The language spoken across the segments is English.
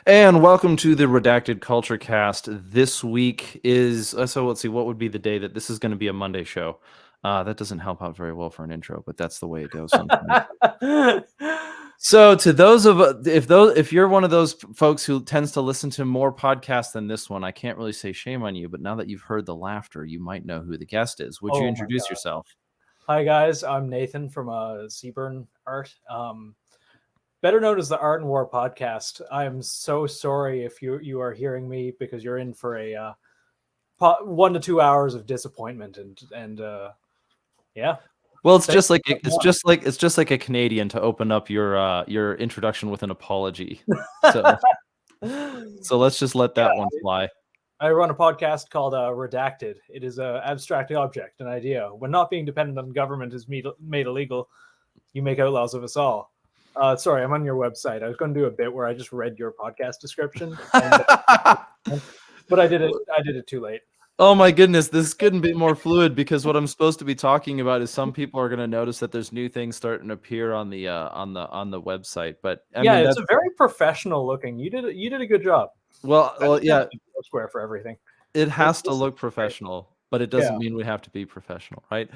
And welcome to the Redacted Culture Cast. This week is, so let's see, what would be the day that this is going to be a Monday show? That doesn't help out very well for an intro, but that's the way it goes sometimes. So to those of if you're one of those folks who tends to listen to more podcasts than this one, I can't really say shame on you, but now that you've heard the laughter, you might know who the guest is. Would you Oh my introduce God. yourself? Hi guys, I'm Nathan from Seaburn Art, better known as the Art and War podcast. I'm so sorry if you are hearing me because you're in for a 1 to 2 hours of disappointment and yeah. Well, it's Thank just like you. it's just like a Canadian to open up your introduction with an apology. So let's just let that one fly. I run a podcast called Redacted. It is an abstract object, an idea. When not being dependent on government is made illegal, you make outlaws of us all. Sorry, I'm on your website. I was going to do a bit where I just read your podcast description, but I did it too late. Oh my goodness, this couldn't be more fluid because what I'm supposed to be talking about is some people are going to notice that there's new things starting to appear on the website. But I mean, it's that's a very professional looking. You did a good job. well, yeah, Square for everything. it has to look professional, but it doesn't mean we have to be professional, right?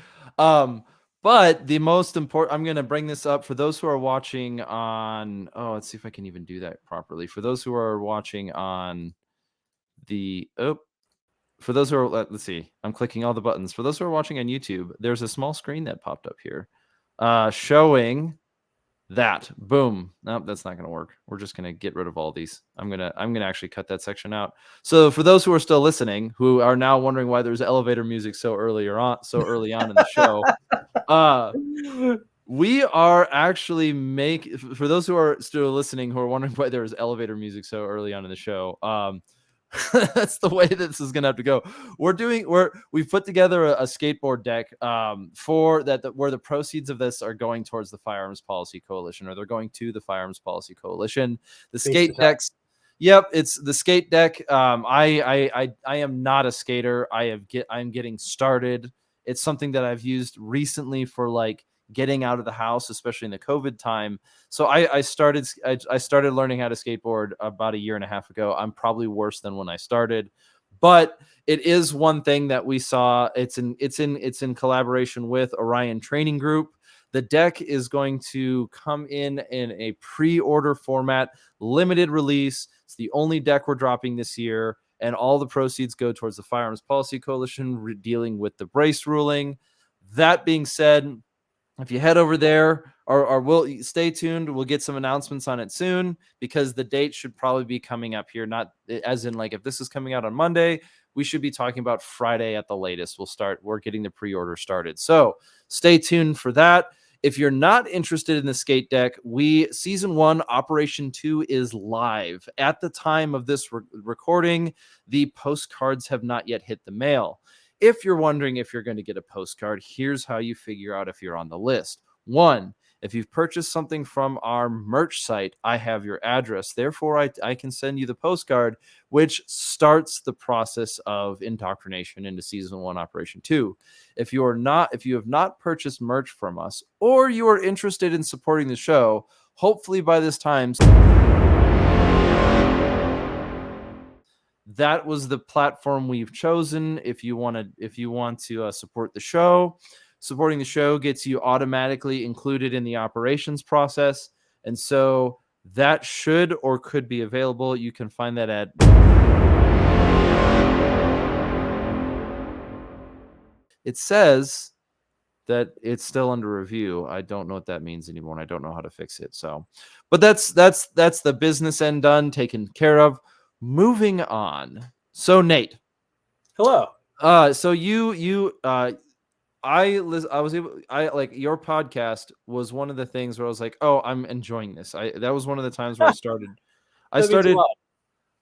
But the most important, I'm going to bring this up for those who are watching on. Oh, let's see if I can even do that properly. For those who are watching on the for those who are, let's see, I'm clicking all the buttons. For those who are watching on YouTube, there's a small screen that popped up here showing that. Boom. Nope, that's not going to work. We're just going to get rid of all these. I'm going to actually cut that section out. So for those who are still listening, who are now wondering why there's elevator music so early on in the show, we are actually for those who are still listening, who are wondering why there is elevator music so early on in the show, that's the way this is gonna have to go. We've put together a skateboard deck for that where the proceeds of this are going towards the Firearms Policy Coalition, or they're going to the Firearms Policy Coalition. The skate decks. Yep, it's the skate deck. I am not a skater. I'm getting started. It's something that I've used recently for like getting out of the house, especially in the COVID time. So I started learning how to skateboard about a year and a half ago. I'm probably worse than when I started, but it is one thing that we saw. It's in collaboration with Orion Training Group. The deck is going to come in a pre-order format, limited release. It's the only deck we're dropping this year, and all the proceeds go towards the Firearms Policy Coalition dealing with the brace ruling. That being said, if you head over there, or we'll stay tuned, we'll get some announcements on it soon, because the date should probably be coming up here, not as in like if this is coming out on Monday, we should be talking about Friday at the latest. We're getting the pre-order started. So stay tuned for that. If you're not interested in the skate deck, season 1, Operation 2 is live. At the time of this recording, the postcards have not yet hit the mail. If you're wondering if you're going to get a postcard, here's how you figure out if you're on the list. 1, if you've purchased something from our merch site, I have your address. Therefore, I can send you the postcard, which starts the process of indoctrination into season 1, Operation 2. If you have not purchased merch from us, or you are interested in supporting the show, hopefully by this time, that was the platform we've chosen. If you want to support the show, supporting the show gets you automatically included in the operations process, and so that should or could be available. You can find that at it says that it's still under review. I don't know what that means anymore, and I don't know how to fix it. So, but that's the business end done, taken care of. Moving on. So Nate. Hello. So I like your podcast was one of the things where I was like, oh, I'm enjoying this. That was one of the times where I started.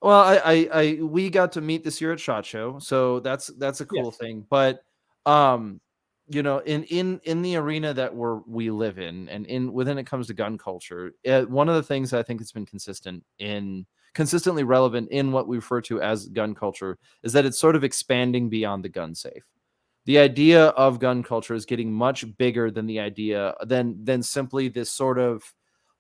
Well, we got to meet this year at SHOT Show, so that's a cool thing. But you know, in the arena that we live in, and within it comes to gun culture, one of the things I think has been consistently relevant in what we refer to as gun culture is that it's sort of expanding beyond the gun safe. The idea of gun culture is getting much bigger than the idea than simply this sort of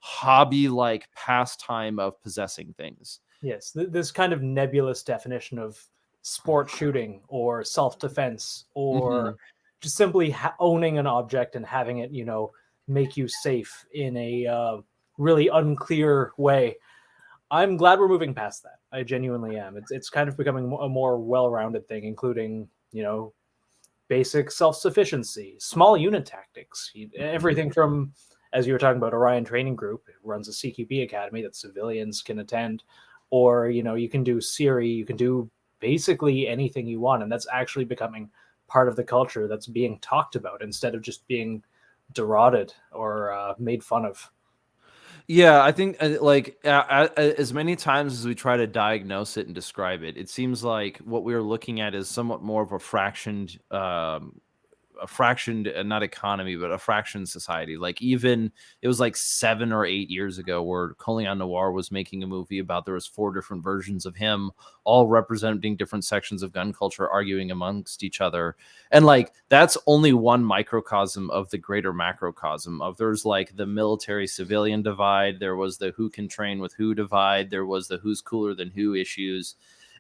hobby like pastime of possessing things. Yes, this kind of nebulous definition of sport shooting or self-defense or Mhm. just simply owning an object and having it, make you safe in a really unclear way. I'm glad we're moving past that. I genuinely am. It's kind of becoming a more well-rounded thing, including, basic self-sufficiency, small unit tactics, everything from, as you were talking about, Orion Training Group. It runs a CQB academy that civilians can attend, or you can do Siri, you can do basically anything you want, and that's actually becoming part of the culture that's being talked about instead of just being derided or made fun of. Yeah, I think as many times as we try to diagnose it and describe it, it seems like what we're looking at is somewhat more of a fractioned not economy but a fractioned society. Like, even it was like 7 or 8 years ago where Colion Noir was making a movie about, there was 4 different versions of him, all representing different sections of gun culture, arguing amongst each other. And like, that's only one microcosm of the greater macrocosm of, there's like the military civilian divide, there was the who can train with who divide, there was the who's cooler than who issues.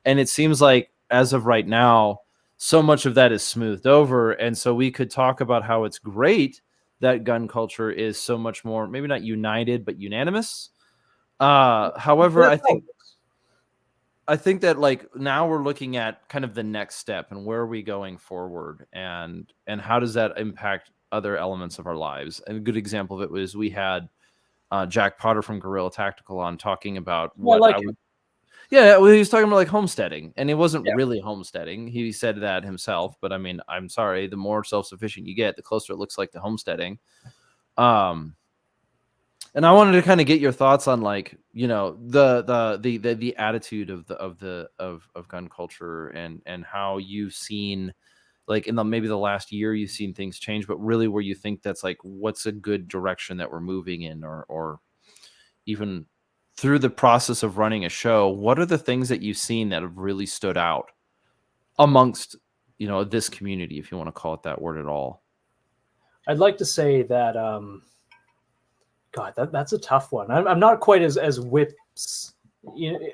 And it seems like as of right now, so much of that is smoothed over. And so we could talk about how it's great that gun culture is so much more, maybe not united, but unanimous. However, I think that like now we're looking at kind of the next step and where are we going forward, and how does that impact other elements of our lives. And a good example of it was, we had Jack Potter from Guerrilla Tactical on, talking about I what like I it. would. Yeah, well, he was talking about like homesteading, and it wasn't Yeah. really homesteading. He said that himself, but I mean, I'm sorry, the more self-sufficient you get, the closer it looks like to homesteading. Um, and I wanted to kind of get your thoughts on, like, the attitude of gun culture, and how you've seen, like, in the maybe the last year you've seen things change, but really where you think that's like, what's a good direction that we're moving in, or even through the process of running a show, what are the things that you've seen that have really stood out amongst, this community, if you want to call it that word at all? I'd like to say that God, that's a tough one. I'm not quite as whips.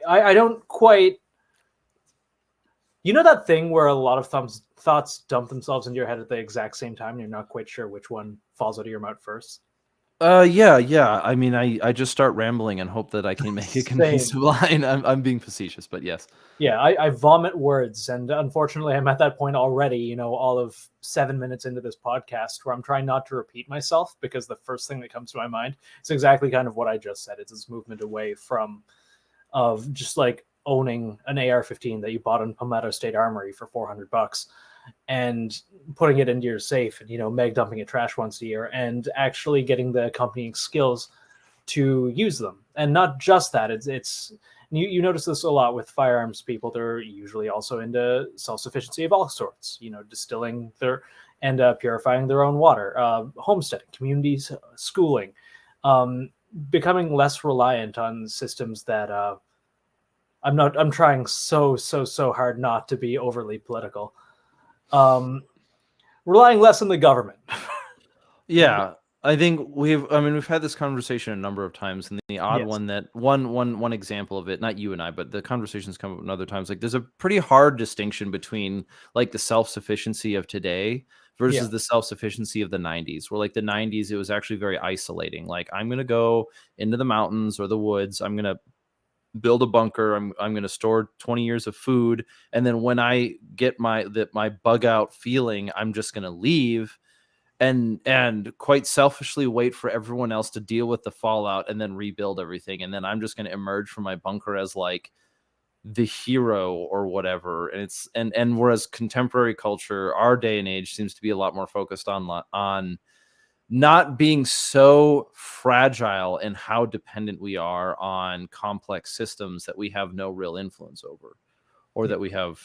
I don't quite. You know that thing where a lot of thoughts dump themselves into your head at the exact same time, and you're not quite sure which one falls out of your mouth first. Yeah. I mean, I just start rambling and hope that I can make a Same. cohesive line. I'm being facetious, but yes. Yeah, I vomit words, and unfortunately, I'm at that point already. All of 7 minutes into this podcast, where I'm trying not to repeat myself, because the first thing that comes to my mind is exactly kind of what I just said. It's this movement away from of just like owning an AR-15 that you bought in Palmetto State Armory for $400 and putting it into your safe, and meg dumping it trash once a year, and actually getting the accompanying skills to use them. And not just that, it's you notice this a lot with firearms people. They're usually also into self-sufficiency of all sorts, distilling their and purifying their own water, homesteading, communities, schooling, becoming less reliant on systems that I'm trying so hard not to be overly political. Relying less on the government. Yeah, we've had this conversation a number of times, and the odd Yes. one, that one example of it, not you and I, but the conversations come up in other times. Like, there's a pretty hard distinction between like the self-sufficiency of today Yeah. versus the self-sufficiency of the 90s, where like the 90s, it was actually very isolating. Like, I'm going to go into the mountains or the woods, I'm going to build a bunker, I'm going to store 20 years of food, and then when I get my bug out feeling, I'm just going to leave, and quite selfishly wait for everyone else to deal with the fallout and then rebuild everything, and then I'm just going to emerge from my bunker as like the hero or whatever. And whereas contemporary culture, our day and age, seems to be a lot more focused on not being so fragile and how dependent we are on complex systems that we have no real influence over, or Yeah. that we have,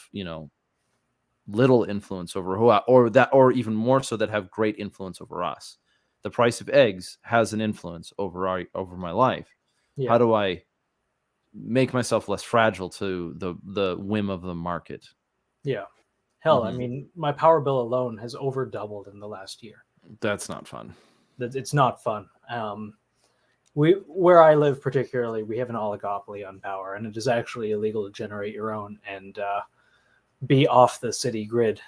little influence over, or even more so, that have great influence over us. The price of eggs has an influence over my life. Yeah. How do I make myself less fragile to the whim of the market? Yeah. Hell, I Hmm. mean, my power bill alone has over doubled in the last year. That's not fun. It's not fun. where I live particularly, we have an oligopoly on power, and it is actually illegal to generate your own and be off the city grid.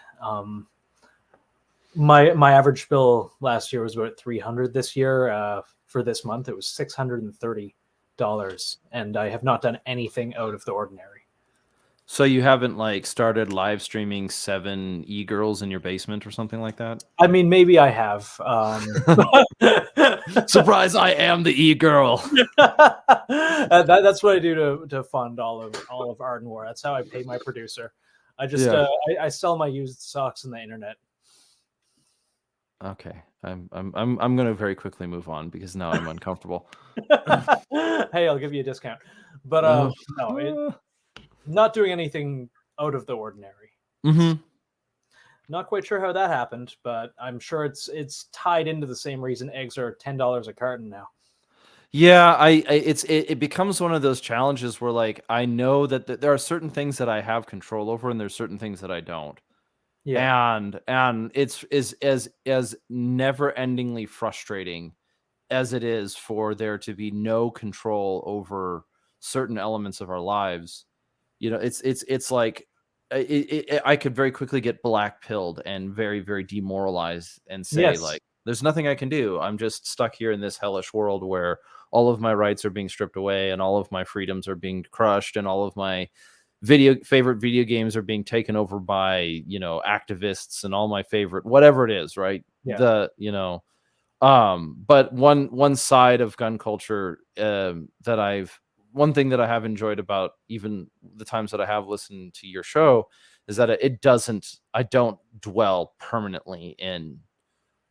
My average bill last year was about 300. This year, for this month, it was $630, and I have not done anything out of the ordinary. So you haven't like started live streaming 7 e-girls in your basement or something like that? I mean, maybe I have. Surprise! I am the e-girl. That's what I do to fund all of Arden War. That's how I pay my producer. I just Yeah. I sell my used socks on the internet. Okay, I'm gonna very quickly move on because now I'm uncomfortable. Hey, I'll give you a discount. But no, not doing anything out of the ordinary. Mm-hmm. Not quite sure how that happened, but I'm sure it's tied into the same reason eggs are $10 a carton now. Yeah, it becomes one of those challenges where like I know that there are certain things that I have control over and there's certain things that I don't. Yeah. And it's is as never endingly frustrating as it is for there to be no control over certain elements of our lives. It's like I could very quickly get black pilled and very, very demoralized and say Yes. like there's nothing I can do. I'm just stuck here in this hellish world where all of my rights are being stripped away and all of my freedoms are being crushed and all of my favorite video games are being taken over by activists and all my favorite whatever it is, right? Yeah. But one side of gun culture, one thing that I have enjoyed about even the times that I have listened to your show is that I don't dwell permanently in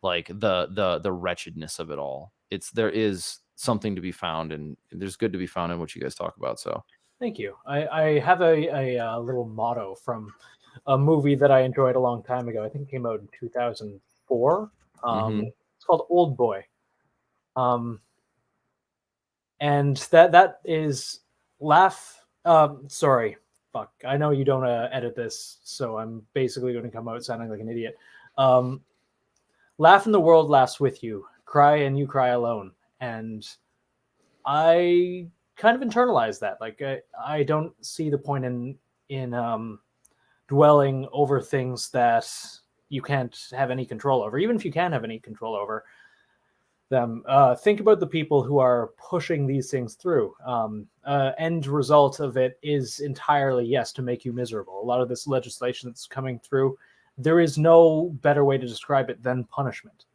like the wretchedness of it all. There is something to be found, and there's good to be found in what you guys talk about. So Thank you. I have a little motto from a movie that I enjoyed a long time ago. I think it came out in 2004. It's called Old Boy. And that is laugh. Sorry, fuck. I know you don't edit this, so I'm basically going to come out sounding like an idiot. Laugh and the world laughs with you. Cry and you cry alone. And I kind of internalized that. Like I don't see the point in dwelling over things that you can't have any control over. Even if you can have any control over them, think about the people who are pushing these things through. End result of it is entirely yes to make you miserable. A lot of this legislation that's coming through, there is no better way to describe it than punishment.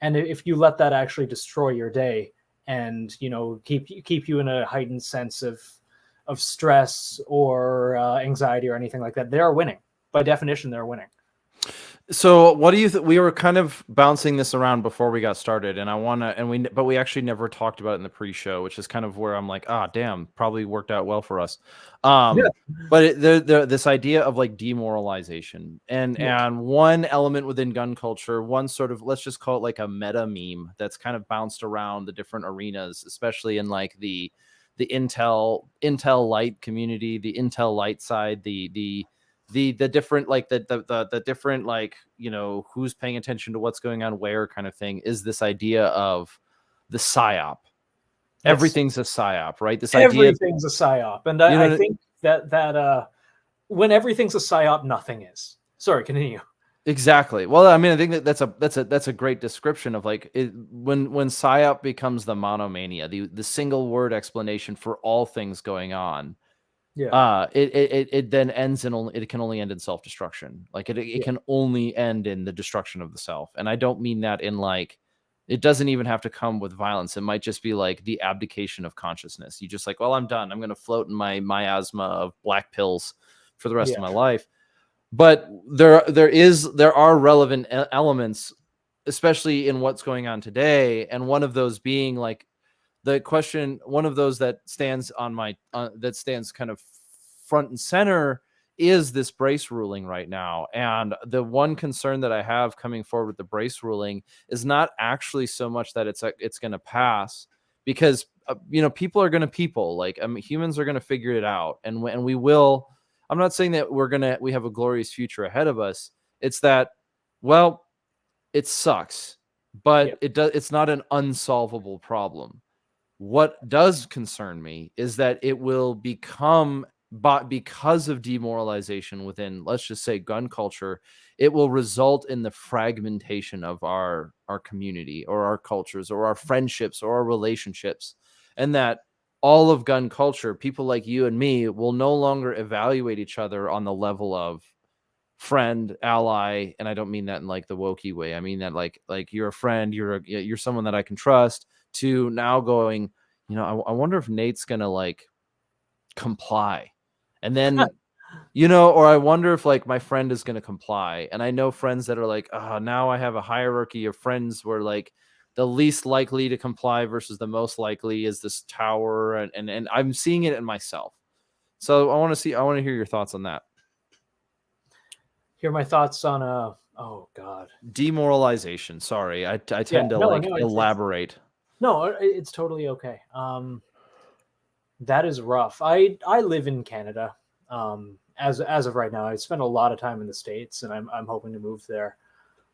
And if you let that actually destroy your day and keep you in a heightened sense of stress or anxiety or anything like that, they're winning. By definition, they're winning. So what do you we were kind of bouncing this around before we got started, and we actually never talked about it in the pre-show, which is kind of where I'm like, damn, probably worked out well for us. But this idea of like demoralization and one element within gun culture, one sort of, let's just call it like a meta meme that's kind of bounced around the different arenas, especially in like the Intel light community, the Intel light side, the different like the different like who's paying attention to what's going on where kind of thing, is this idea of the psyop. Yes. Everything's a psyop, right? Everything's a psyop, and I think that when everything's a psyop, nothing is. Sorry, continue. Exactly. Well, I mean, I think that's a great description of like when psyop becomes the monomania, the single word explanation for all things going on. Yeah. It then ends it can only end in self-destruction. Like it can only end in the destruction of the self. And I don't mean that in like, it doesn't even have to come with violence. It might just be like the abdication of consciousness. You just like, well, I'm done. I'm going to float in my miasma of black pills for the rest of my life. But there are relevant elements, especially in what's going on today. And one of those being like, the question, one of those that stands on my that stands kind of front and center is this brace ruling right now. And the one concern that I have coming forward with the brace ruling is not actually so much that it's going to pass, because people are going to like humans are going to figure it out, and we will. I'm not saying that we have a glorious future ahead of us. It's that, well, it sucks. but Yeah. it's not an unsolvable problem. What does concern me is that it will become, but because of demoralization within, let's just say, gun culture, it will result in the fragmentation of our community or our cultures or our friendships or our relationships, and that all of gun culture, people like you and me, will no longer evaluate each other on the level of friend, ally, and I don't mean that in like the wokey way. I mean that like you're a friend, you're someone that I can trust. To now going, I wonder if Nate's gonna like comply, and then or I wonder if like my friend is gonna comply. And I know friends that are like, now I have a hierarchy of friends where like the least likely to comply versus the most likely is this tower, and I'm seeing it in myself. So I want to hear your thoughts on that. Hear my thoughts on oh god. Demoralization. Sorry, I Yeah, tend to no, like no, it's elaborate. no, it's totally okay. That is rough. I live in Canada. As of right now, I spend a lot of time in the States, and I'm hoping to move there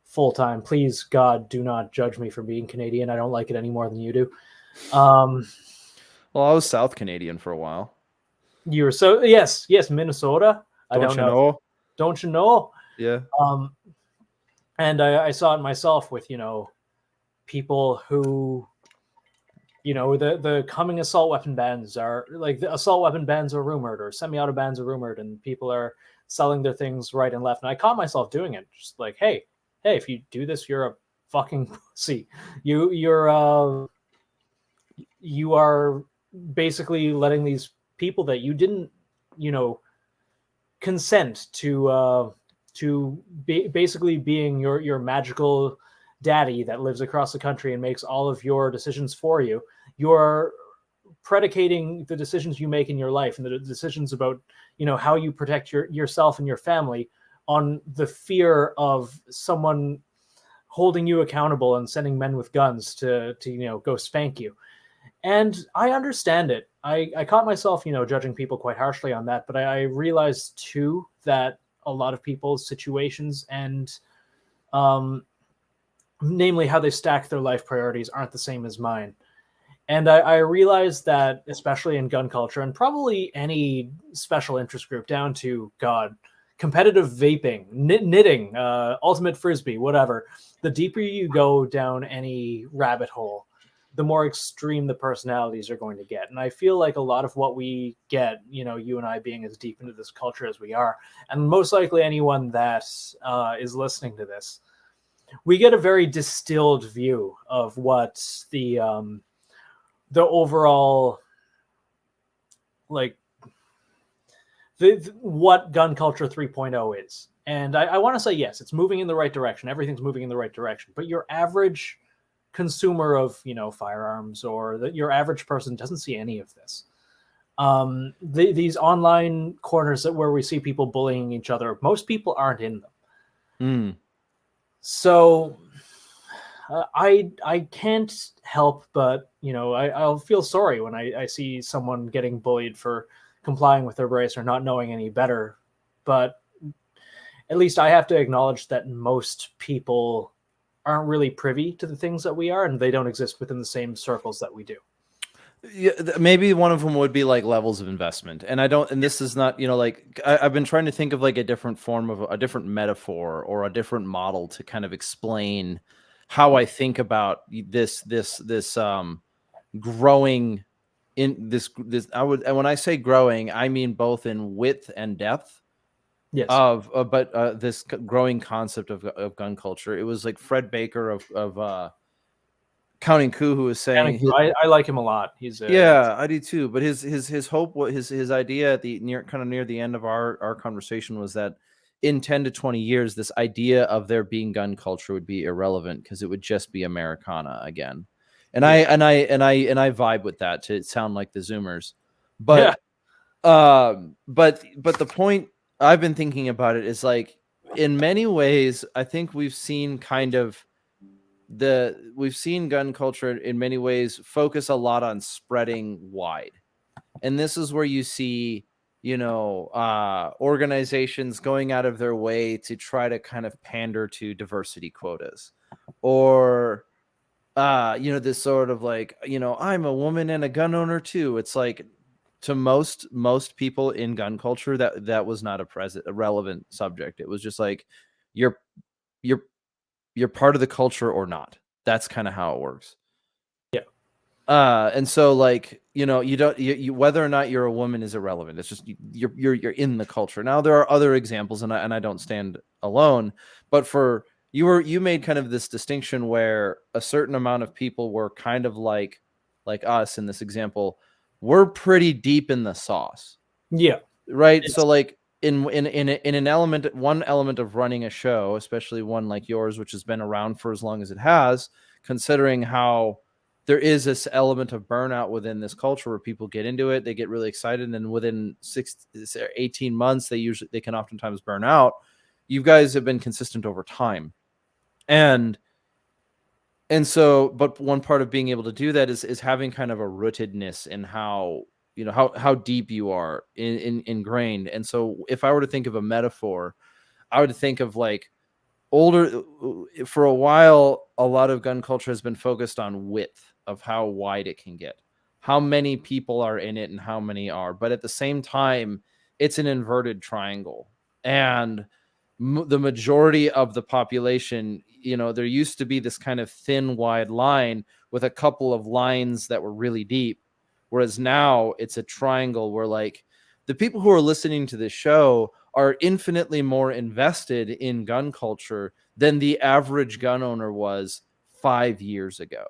full time. Please, God, do not judge me for being Canadian. I don't like it any more than you do. Um, Well, I was South Canadian for a while. you were so yes, Minnesota. I Don't don't you know. know? Don't you know? Yeah. Um, and I saw it myself with people who the coming assault weapon bans are like the assault weapon bans are rumored or semi-auto bans are rumored, and people are selling their things right and left. And I caught myself doing it, just like, hey, if you do this, you're a fucking pussy. You are basically letting these people that you didn't, you know, consent to basically being your magical daddy that lives across the country and makes all of your decisions for you. You're predicating the decisions you make in your life and the decisions about how you protect yourself and your family on the fear of someone holding you accountable and sending men with guns to go spank you. And I understand it. I caught myself judging people quite harshly on that, but I realized too that a lot of people's situations and um, namely how they stack their life priorities aren't the same as mine. And I realized that, especially in gun culture and probably any special interest group, down to God, competitive vaping, knitting, ultimate frisbee, whatever, the deeper you go down any rabbit hole, the more extreme the personalities are going to get. And I feel like a lot of what we get, you and I being as deep into this culture as we are, and most likely anyone that is listening to this, we get a very distilled view of what the overall, like, what gun culture 3.0 is. And I want to say, yes, it's moving in the right direction. Everything's moving in the right direction. But your average consumer of firearms, or your average person, doesn't see any of this. These online corners where we see people bullying each other, most people aren't in them. Mm. So I can't help but I'll feel sorry when I see someone getting bullied for complying with their race or not knowing any better. But at least I have to acknowledge that most people aren't really privy to the things that we are, and they don't exist within the same circles that we do. Yeah, maybe one of them would be like levels of investment. And I don't, and this is not, like I've been trying to think of like a different form of a different metaphor or a different model to kind of explain how I think about this growing in this I would, and when I say growing, I mean both in width and depth Yes. of but this growing concept of gun culture. It was like Fred Baker of Counting Coup who was saying I like him a lot. He's yeah, I do too. But his hope, what his idea at the near the end of our conversation was that in 10 to 20 years, this idea of there being gun culture would be irrelevant because it would just be Americana again. And yeah. I vibe with that to sound like the Zoomers. Yeah. But but the point I've been thinking about it is like in many ways, I think we've seen gun culture in many ways focus a lot on spreading wide. And this is where you see, organizations going out of their way to try to kind of pander to diversity quotas. or this sort of like, I'm a woman and a gun owner too. It's like, to most people in gun culture, that was not a relevant subject. It was just like, you're you're you're part of the culture or not. That's kind of how it works. Yeah. And so, like, you don't, whether or not you're a woman is irrelevant. It's just you're in the culture. Now there are other examples, and I don't stand alone, but you made kind of this distinction where a certain amount of people were kind of like us in this example. We're pretty deep in the sauce, Yeah. right? It's So like, one element of running a show, especially one like yours, which has been around for as long as it has, considering how there is this element of burnout within this culture where people get into it, they get really excited, and then within 18 months, they can oftentimes burn out. You guys have been consistent over time. And so, but one part of being able to do that is having kind of a rootedness in how, how deep you are ingrained. And so if I were to think of a metaphor, I would think of like, for a while, a lot of gun culture has been focused on width of how wide it can get, how many people are in it and how many are. But at the same time, it's an inverted triangle. And the majority of the population, there used to be this kind of thin, wide line with a couple of lines that were really deep. Whereas now it's a triangle where, like, the people who are listening to this show are infinitely more invested in gun culture than the average gun owner was 5 years ago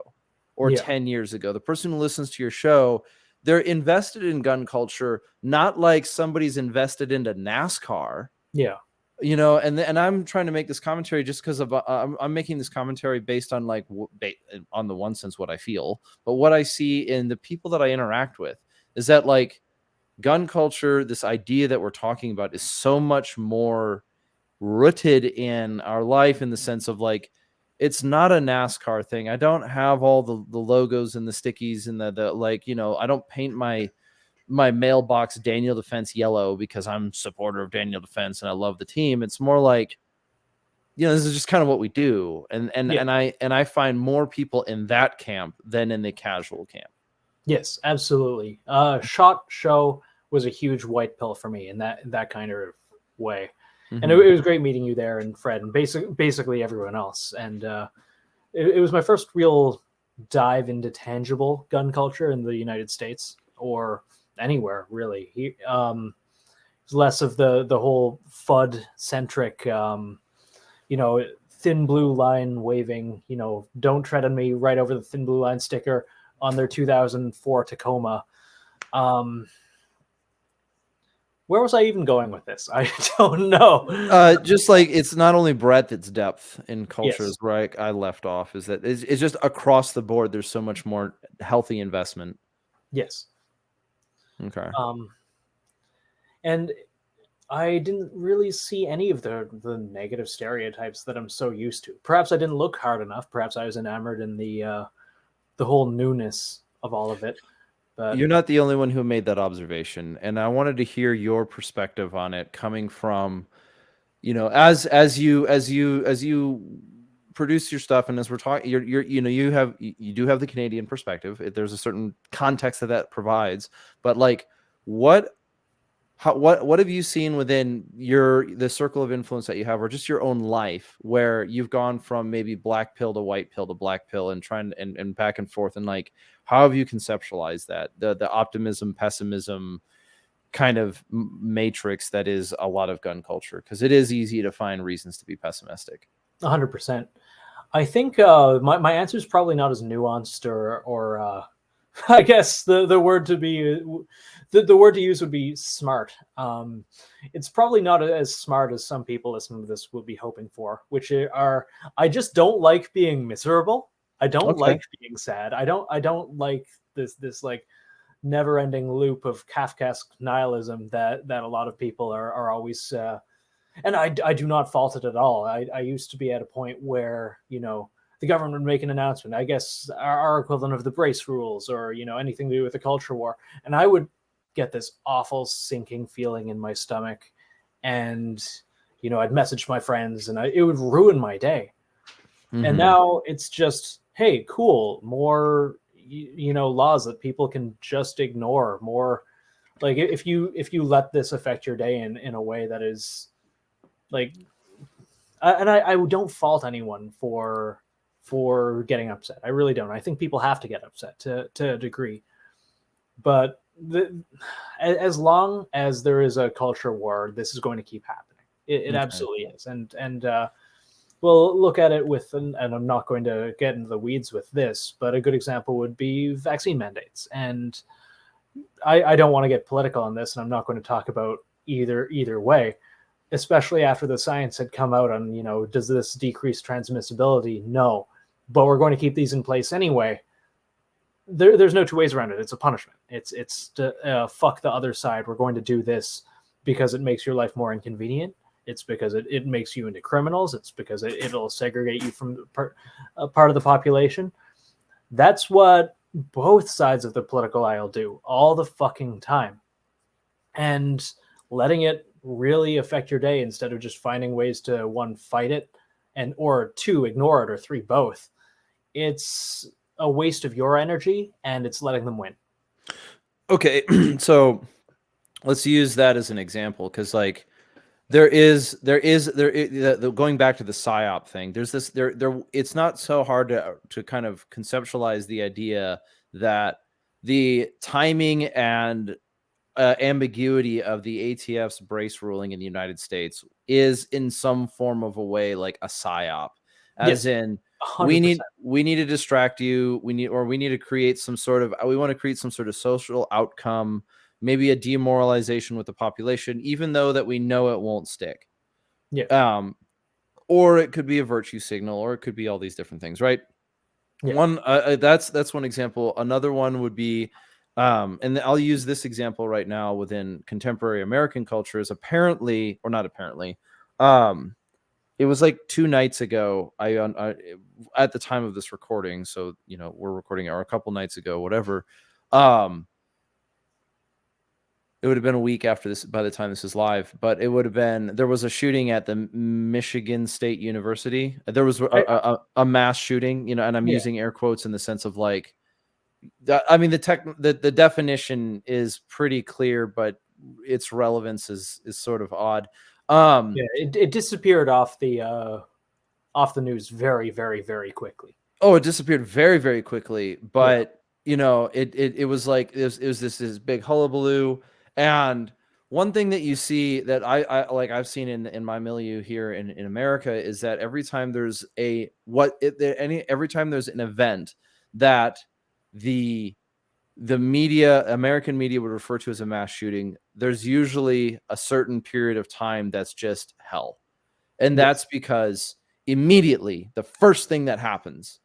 or 10 years ago. The person who listens to your show, they're invested in gun culture, not like somebody's invested into NASCAR. Yeah. And I'm trying to make this commentary just because of I'm making this commentary based on like on the one sense what I feel, but what I see in the people that I interact with is that, like, gun culture, this idea that we're talking about, is so much more rooted in our life, in the sense of, like, it's not a NASCAR thing. I don't have all the logos and the stickies and the like, I don't paint my mailbox Daniel Defense yellow because I'm a supporter of Daniel Defense and I love the team. It's more like, this is just kind of what we do. And I find more people in that camp than in the casual camp. Yes, absolutely. SHOT Show was a huge white pill for me in that kind of way. And it was great meeting you there, and Fred, and basically everyone else. And it was my first real dive into tangible gun culture in the United States, or anywhere really. Less of the whole FUD centric, thin blue line waving, don't tread on me right over the thin blue line sticker on their 2004 Tacoma. Where was I even going with this? I don't know. Just like, it's not only breadth, it's depth in cultures. Yes. Where I left off is that it's just across the board. There's so much more healthy investment. Yes. Okay. And I didn't really see any of the negative stereotypes that I'm so used to. Perhaps I didn't look hard enough. Perhaps I was enamored in the whole newness of all of it. But you're not the only one who made that observation, and I wanted to hear your perspective on it, coming from, as you produce your stuff, and as we're talking, you do have the Canadian perspective. There's a certain context that provides, but like, what have you seen within the circle of influence that you have, or just your own life, where you've gone from maybe black pill to white pill to black pill, and trying and back and forth, and like, how have you conceptualized that, the optimism, pessimism kind of matrix that is a lot of gun culture? Because it is easy to find reasons to be pessimistic. 100%. I think my answer is probably not as nuanced or I guess the word to be the word to use would be smart. It's probably not as smart as some people listening to this would be hoping for, which are, I just don't like being miserable. I don't like being sad. I don't like this like never-ending loop of Kafkaesque nihilism that a lot of people are always. And I do not fault it at all. I used to be at a point where, the government would make an announcement, I guess our equivalent of the brace rules, or, anything to do with the culture war. And I would get this awful sinking feeling in my stomach. And, I'd message my friends, and it would ruin my day. And now it's just, hey, cool, more laws that people can just ignore. More like if you let this affect your day in a way that is like, I don't fault anyone for getting upset. I really don't. I think people have to get upset to a degree, but as long as there is a culture war, this is going to keep happening. It absolutely is. And we'll look at it with, and I'm not going to get into the weeds with this, but a good example would be vaccine mandates. And I don't want to get political on this, and I'm not going to talk about either way, especially after the science had come out on, does this decrease transmissibility? No, but we're going to keep these in place anyway. There's no two ways around it. It's a punishment. It's to, fuck the other side. We're going to do this because it makes your life more inconvenient. It's because it makes you into criminals. It's because it'll segregate you from a part of the population. That's what both sides of the political aisle do all the fucking time. And letting it really affect your day instead of just finding ways to, one, fight it, or two, ignore it, or three, both. It's a waste of your energy, and it's letting them win. Okay, so let's use that as an example, because like there is going back to the psyop thing. There's this there. It's not so hard to kind of conceptualize the idea that the timing and ambiguity of the ATF's brace ruling in the United States is in some form of a way like a psyop, as in 100%. we need to distract you. We need to create some sort of, we want to create some sort of social outcome, maybe a demoralization with the population, even though that we know it won't stick. Yeah. Or it could be a virtue signal, or it could be all these different things, right? Yeah. One that's one example. Another one would be, and I'll use this example right now within contemporary American culture, is apparently, or not apparently, it was like 2 nights ago. I at the time of this recording, so we're recording it, or a couple nights ago, whatever. It would have been a week after this by the time this is live, but it would have been, there was a shooting at the Michigan State University. There was a mass shooting, and I'm using air quotes in the sense of like, I mean, the definition is pretty clear, but its relevance is sort of odd. It disappeared off the news very, very, very quickly. Oh, it disappeared very, very quickly, but it was like it was this big hullabaloo. And one thing that you see that I've seen in my milieu here in America is that every time there's every time there's an event that the American media would refer to as a mass shooting, there's usually a certain period of time that's just hell. And that's because immediately the first thing that happens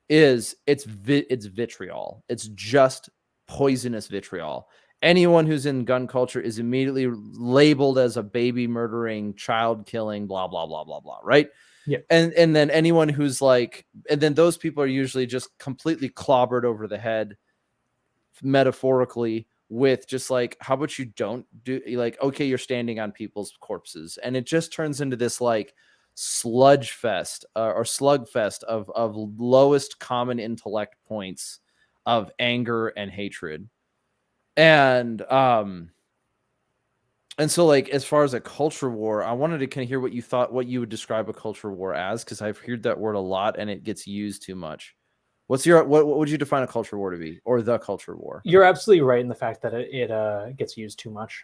is it's vitriol. It's just poisonous vitriol. Anyone who's in gun culture is immediately labeled as a baby murdering, child killing, blah, blah, blah, blah, blah, right? Yeah. And then anyone who's like, and then those people are usually just completely clobbered over the head, metaphorically, with just like, how about you don't do, like, okay, you're standing on people's corpses. And it just turns into this like sludge fest or slugfest of lowest common intellect points of anger and hatred. And so like, as far as a culture war, I wanted to kind of hear what you thought, what you would describe a culture war as, because I've heard that word a lot and it gets used too much. What would you define a culture war to be, or the culture war? You're absolutely right in the fact that it gets used too much.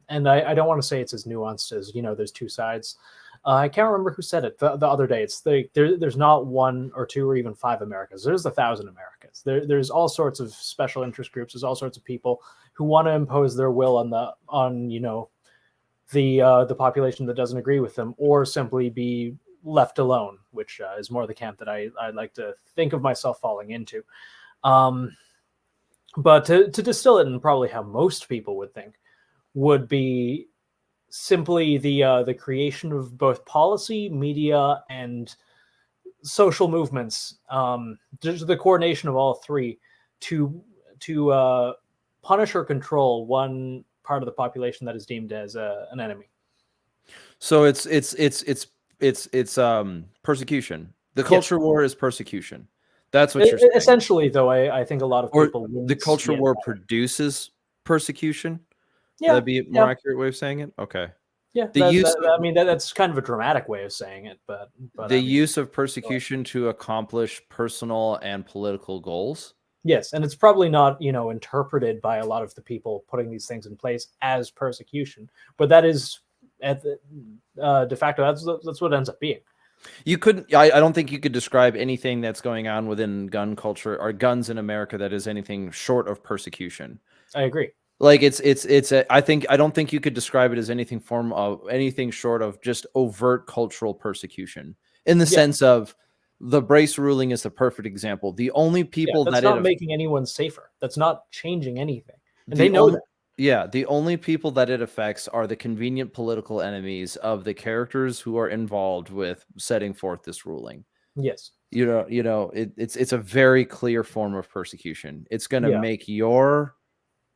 And I don't want to say it's as nuanced as, there's two sides. I can't remember who said it the other day. It's there's not one or two or even five Americas. There's 1,000 Americas. There's all sorts of special interest groups. There's all sorts of people who want to impose their will on the population that doesn't agree with them, or simply be left alone, which is more the camp that I like to think of myself falling into. But to distill it, and probably how most people would think, would be simply the creation of both policy, media, and social movements, just the coordination of all three to punish or control one part of the population that is deemed as an enemy. So it's persecution. The Yes. culture war is persecution. That's what you're saying. Essentially, though, I think a lot of Or people the wouldn't culture see it war that way. produces persecution. Would Yeah, that be a more accurate way of saying it? Okay. yeah. The use I mean, that's kind of a dramatic way of saying it, but the I mean, use of persecution to accomplish personal and political goals. yes, and it's probably not, interpreted by a lot of the people putting these things in place as persecution, but that is at the de facto that's what it ends up being. You couldn't. I don't think you could describe anything that's going on within gun culture or guns in America that is anything short of persecution. I agree. Like I don't think you could describe it as anything short of just overt cultural persecution in the Yeah. sense of the Brace ruling is the perfect example. The only Yeah, people that's that not making anyone safer. That's not changing anything, and they the know only that. yeah, the only people that it affects are the convenient political enemies of the characters who are involved with setting forth this ruling. Yes. It's a very clear form of persecution. It's going to Yeah. make your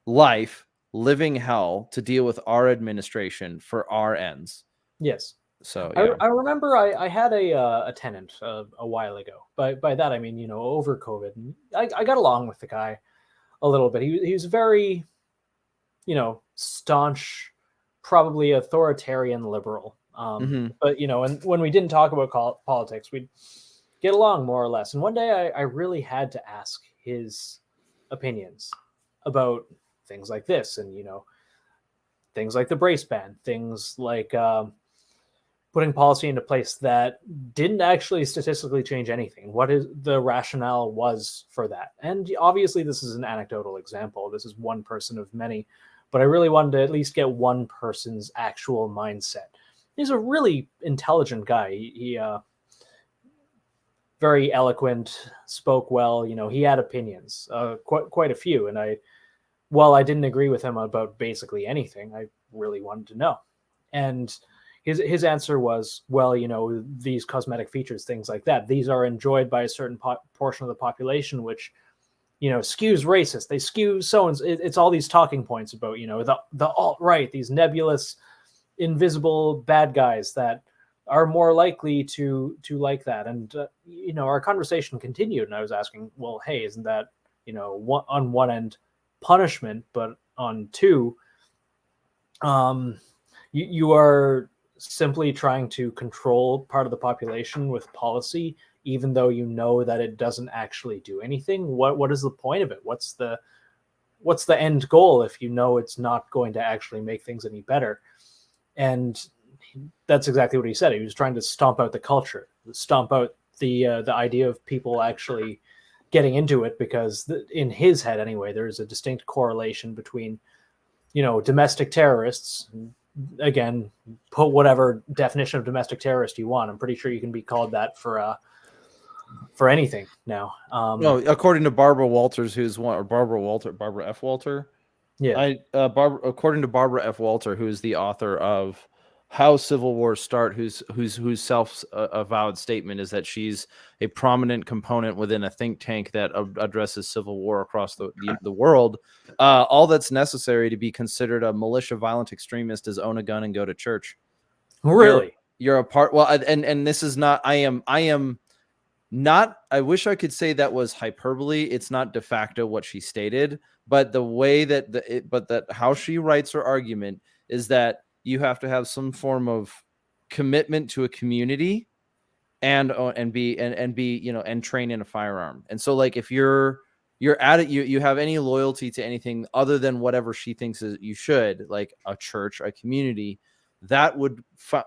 life living hell to deal with our administration for our ends. Yes. So yeah, I remember I had a tenant a while ago. By that I mean, over COVID, and I got along with the guy a little bit. He was very, staunch, probably authoritarian liberal. But and when we didn't talk about politics, we'd get along more or less. And one day I really had to ask his opinions about things like this, and things like the brace ban, things like putting policy into place that didn't actually statistically change anything. What is the rationale was for that? And obviously, this is an anecdotal example. This is one person of many, but I really wanted to at least get one person's actual mindset. He's a really intelligent guy. He very eloquent, spoke well. He had opinions, quite a few. And while I didn't agree with him about basically anything, I really wanted to know. And his answer was, well, these cosmetic features, things like that, these are enjoyed by a certain portion of the population, which skews racist. They skew so, and it's all these talking points about the alt-right, these nebulous, invisible bad guys that are more likely to like that. And our conversation continued, and I was asking, well, hey, isn't that on one end punishment, but on two, you are simply trying to control part of the population with policy, even though you know that it doesn't actually do anything. What is the point of it? What's the end goal if you know it's not going to actually make things any better? And that's exactly what he said. He was trying to stomp out the culture, stomp out the idea of people actually getting into it, because in his head anyway, there's a distinct correlation between domestic terrorists. Again, put whatever definition of domestic terrorist you want. I'm pretty sure you can be called that for anything now. no, according to Barbara Walters, Barbara F. Walter. Yeah. According to Barbara F. Walter, who is the author of How Civil Wars Start, whose self-avowed statement is that she's a prominent component within a think tank that addresses civil war across the world. All that's necessary to be considered a militia violent extremist is own a gun and go to church. Really? You're a part. Well, and this is not. I am not. I wish I could say that was hyperbole. It's not de facto what she stated, but the way that how she writes her argument is that you have to have some form of commitment to a community and be and train in a firearm. And so, like, if you're at it, you have any loyalty to anything other than whatever she thinks is you should, like a church, a community, that would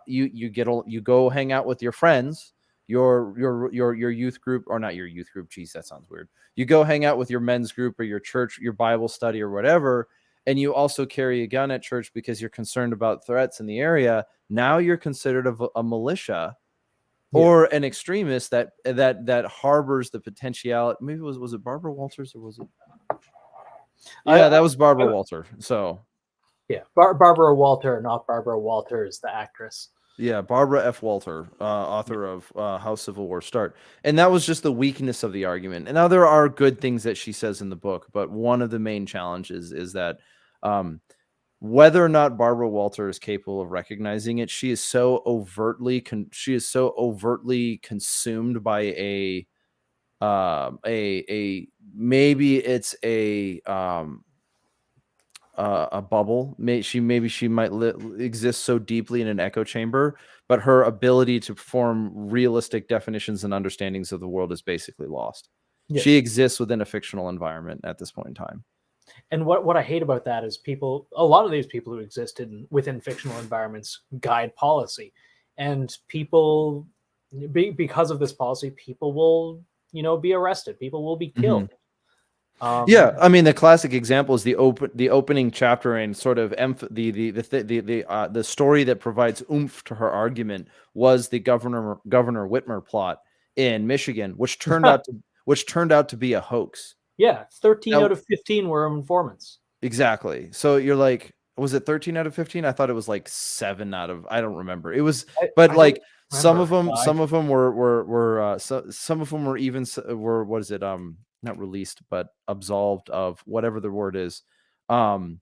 you go hang out with your friends, your youth group, or not your youth group. Geez, that sounds weird. You go hang out with your men's group or your church, your Bible study or whatever, and you also carry a gun at church because you're concerned about threats in the area. Now you're considered a militia or an extremist that harbors the potentiality. Maybe was it Barbara Walters or was it? Yeah, that was Barbara Walter. So yeah, Barbara Walter, not Barbara Walters, the actress. Yeah, Barbara F. Walter, author of How Civil Wars Start. And that was just the weakness of the argument. And now there are good things that she says in the book, but one of the main challenges is that whether or not Barbara Walter is capable of recognizing it, she is so overtly consumed by maybe it's a bubble. Maybe she might exist so deeply in an echo chamber, but her ability to form realistic definitions and understandings of the world is basically lost. Yes. She exists within a fictional environment at this point in time. And what I hate about that is a lot of these people who exist within fictional environments guide policy, and people, because of this policy, people will, be arrested. People will be killed. Mm-hmm. Yeah, I mean the classic example is the opening chapter and sort of the story that provides oomph to her argument was the Governor Whitmer plot in Michigan, which turned out to be a hoax. Yeah, 13 out of 15 were informants. Exactly. So you're like, was it 13 out of 15? I thought it was like 7 out of, I don't remember. It was, but like some of them were some of them were even what is it? Not released, but absolved of whatever the word is. They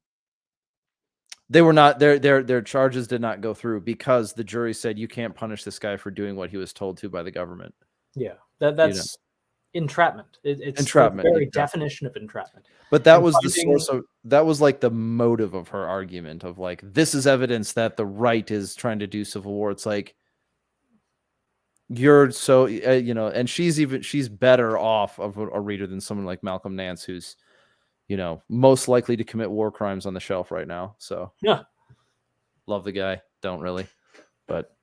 were not, their charges did not go through because the jury said you can't punish this guy for doing what he was told to by the government. Yeah, that's entrapment. It's entrapment, the very definition of entrapment. But that was the source of, that was like the motive of her argument of like, this is evidence that the right is trying to do civil war. It's like, you're so, and she's better off of a reader than someone like Malcolm Nance, who's, most likely to commit war crimes on the shelf right now. So yeah, love the guy. Don't really, but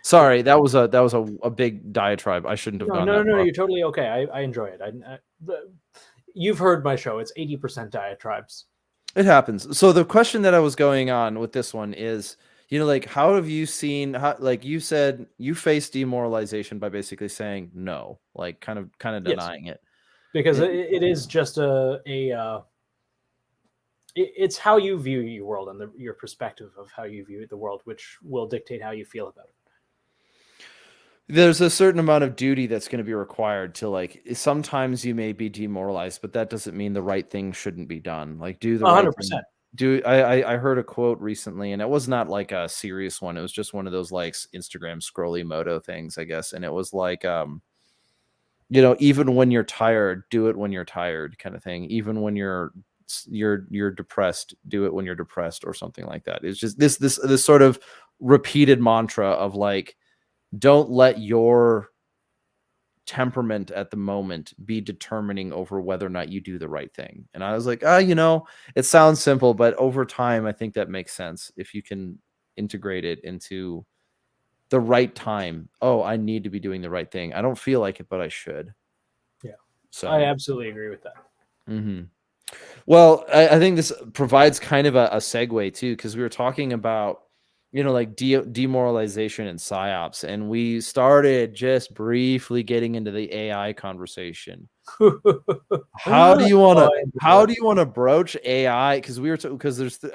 sorry, that was a big diatribe. I shouldn't have gone. No, you're totally okay. I enjoy it. You've heard my show. It's 80% diatribes. It happens. So the question that I was going on with this one is, like, how have you seen, like you said, you face demoralization by basically saying no, like kind of denying it. Because it is just it's how you view your world and your perspective of how you view the world, which will dictate how you feel about it. There's a certain amount of duty that's going to be required to, like, sometimes you may be demoralized, but that doesn't mean the right thing shouldn't be done. Like, do the 100%. Right thing. I heard a quote recently, and it was not like a serious one. It was just one of those like Instagram scrolly moto things, I guess. And it was like, even when you're tired, do it when you're tired, kind of thing. Even when you're depressed, do it when you're depressed, or something like that. It's just this sort of repeated mantra of like, don't let your temperament at the moment be determining over whether or not you do the right thing. And I was like, it sounds simple, but over time, I think that makes sense if you can integrate it into the right time. Oh, I need to be doing the right thing. I don't feel like it, but I should. Yeah. So I absolutely agree with that. Mm-hmm. Well, I think this provides kind of a segue too, because we were talking about, like demoralization and psyops, and we started just briefly getting into the AI conversation. How do you want to broach AI? Because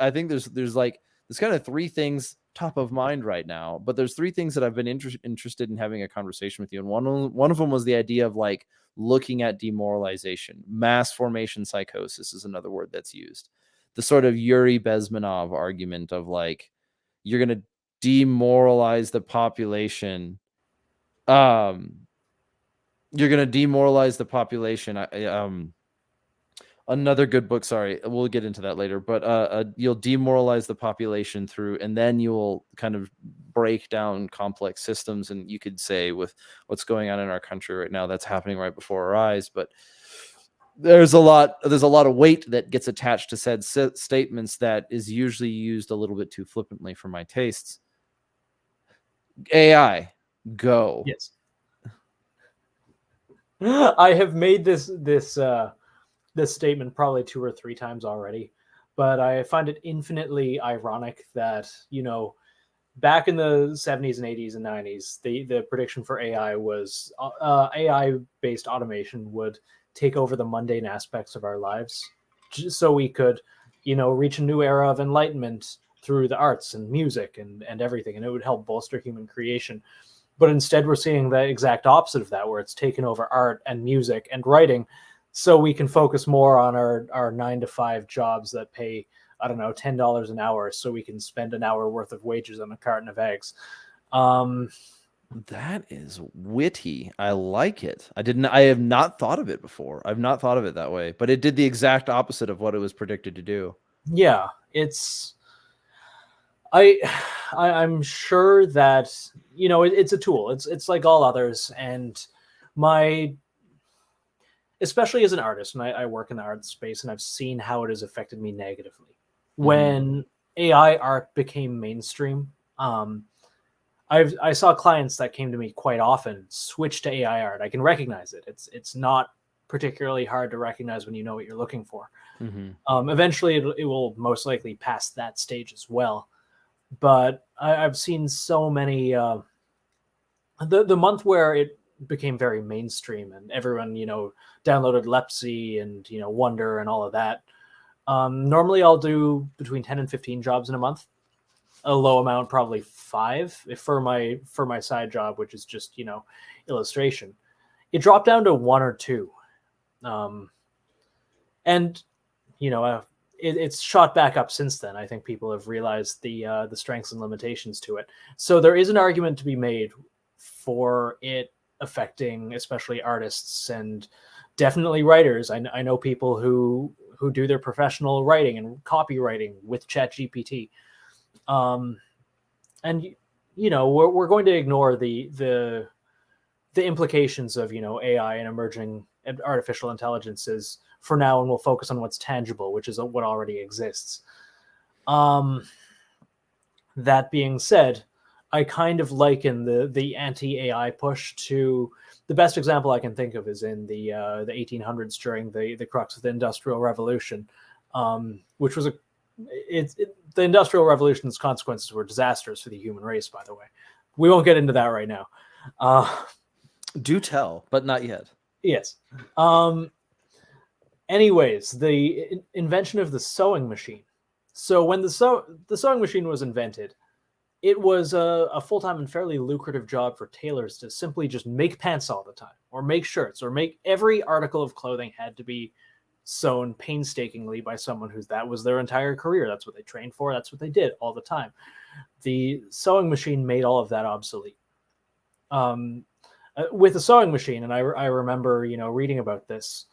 I think there's like, there's kind of 3 things top of mind right now, but there's 3 things that I've been interested in having a conversation with you. And one of them was the idea of like looking at demoralization. Mass formation psychosis is another word that's used. The sort of Yuri Bezmenov argument of like, you're going to demoralize the population. You're going to demoralize the population. Another good book, sorry, we'll get into that later, but you'll demoralize the population through, and then you'll kind of break down complex systems. And you could say with what's going on in our country right now, that's happening right before our eyes. But there's a lot of weight that gets attached to said statements that is usually used a little bit too flippantly for my tastes. AI, go. Yes. I have made this statement probably 2 or 3 times already, but I find it infinitely ironic that, back in the 70s and 80s and 90s, the prediction for AI was AI-based automation would take over the mundane aspects of our lives, just so we could, reach a new era of enlightenment through the arts and music and everything, and it would help bolster human creation. But instead, we're seeing the exact opposite of that, where it's taken over art and music and writing, so we can focus more on our 9-to-5 jobs that pay I don't know, $10 an hour so we can spend an hour worth of wages on a carton of eggs. That is witty. I like it. I have not thought of it before. I've not thought of it that way, but it did the exact opposite of what it was predicted to do. Yeah, I'm sure that, it's a tool. It's like all others. And especially as an artist, and I work in the art space, and I've seen how it has affected me negatively. When AI art became mainstream, I saw clients that came to me quite often switch to AI art. I can recognize it. It's not particularly hard to recognize when you know what you're looking for. Eventually, it will most likely pass that stage as well. But I've seen so many. The month where it became very mainstream and everyone downloaded Lepsy and Wonder and all of that. Normally, I'll do between 10 and 15 jobs in a month. A low amount, probably 5 for my side job, which is just illustration. It dropped down to 1 or 2, and it's shot back up since then. I think people have realized the strengths and limitations to it. So there is an argument to be made for it affecting especially artists and definitely writers. I know people who do their professional writing and copywriting with ChatGPT. And we're going to ignore the implications of AI and emerging artificial intelligences for now, and we'll focus on what's tangible, which is what already exists. That being said, I kind of liken the anti-AI push to the best example I can think of is in the 1800s during the crux of the Industrial Revolution, which was the Industrial Revolution's consequences were disastrous for the human race, by the way. We won't get into that right now. Do tell, but not yet. Yes. Anyways, the invention of the sewing machine. So when the sewing machine was invented, it was a full-time and fairly lucrative job for tailors to simply just make pants all the time, or make shirts, or make every article of clothing had to be sewn painstakingly by someone that was their entire career. That's what they trained for. That's what they did all the time. The sewing machine made all of that obsolete. With the sewing machine, and I remember, reading about this,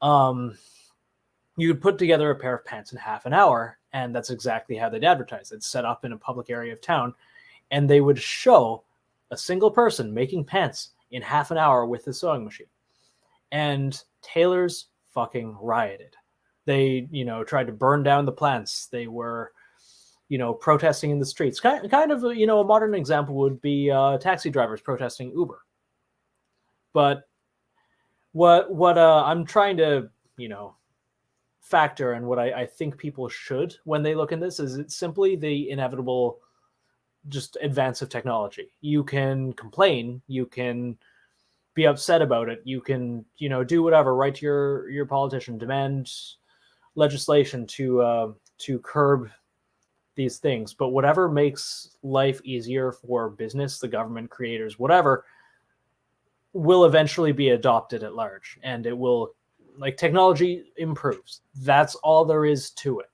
you could put together a pair of pants in half an hour, and that's exactly how they'd advertise. It's set up in a public area of town, and they would show a single person making pants in half an hour with the sewing machine. And tailors fucking rioted. They, tried to burn down the plants. They were, protesting in the streets. Kind of, a modern example would be taxi drivers protesting Uber. But what I'm trying to, factor, and what I think people should when they look in this, is it's simply the inevitable just advance of technology. You can complain, you can be upset about it, you can do whatever, write to your politician, demand legislation to curb these things, but whatever makes life easier for business, the government, creators, whatever, will eventually be adopted at large, and it will, technology improves. That's all there is to it.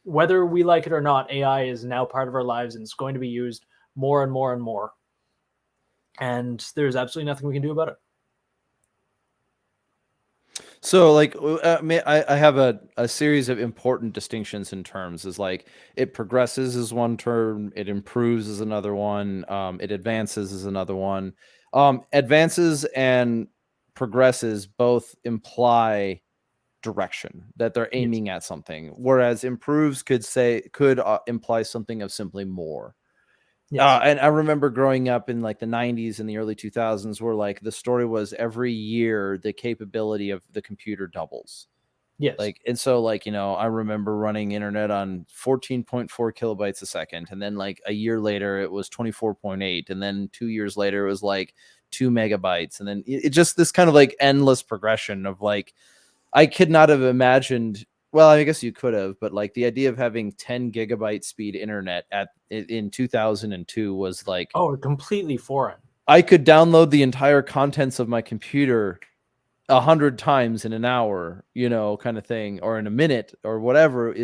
Whether we like it or not, AI is now part of our lives, and it's going to be used more and more and more. And there's absolutely nothing we can do about it. So, I have a series of important distinctions in terms. Is it progresses is one term, it improves is another one, it advances is another one. Advances and progresses both imply direction, that they're aiming at something, whereas improves could imply something of simply more. And I remember growing up in the 90s and the early 2000s, where the story was every year the capability of the computer doubles. Yes. And so I remember running internet on 14.4 kilobytes a second, and then a year later it was 24.8, and then 2 years later it was 2 megabytes, and then it just this kind of endless progression of I could not have imagined. Well, I guess you could have, but the idea of having 10 gigabyte speed internet in 2002 was completely foreign. I could download the entire contents of my computer 100 times in an hour, kind of thing, or in a minute or whatever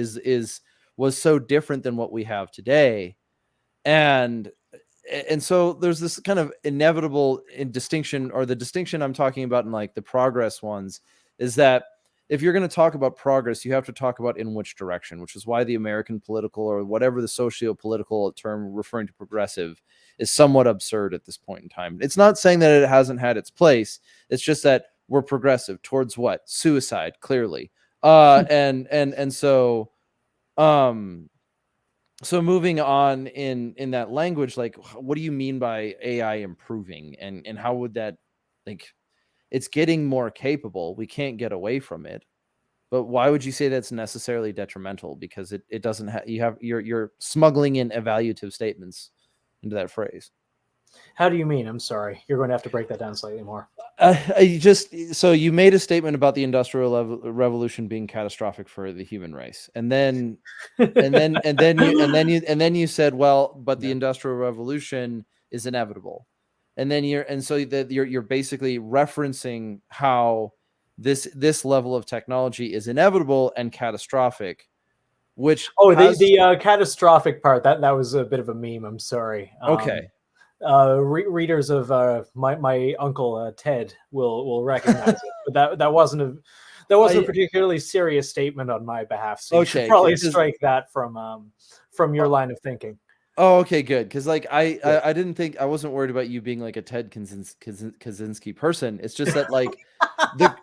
was so different than what we have today. And so there's this kind of inevitable distinction, or the distinction I'm talking about in like the progress ones, is that if you're going to talk about progress, you have to talk about in which direction, which is why the American political, or whatever the socio-political term referring to progressive, is somewhat absurd at this point in time. It's not saying that it hasn't had its place. It's just that we're progressive towards what? Suicide, clearly. And so so moving on in that language, like, what do you mean by AI improving, and how would that, like, it's getting more capable, we can't get away from it, but why would you say that's necessarily detrimental? Because it doesn't have, you're smuggling in evaluative statements into that phrase. How do you mean? I'm sorry, you're going to have to break that down slightly more. So you made a statement about the Industrial Revolution being catastrophic for the human race, and then you said, well, but the Industrial Revolution is inevitable, and then you're basically referencing how this level of technology is inevitable and catastrophic, which the catastrophic part, that was a bit of a meme. I'm sorry. Okay. Readers of my uncle Ted will recognize it, but that wasn't a particularly serious statement on my behalf. So you should probably strike that from your line of thinking. Oh, okay, good. Because like I didn't think, I wasn't worried about you being like a Ted Kaczynski person. It's just that like the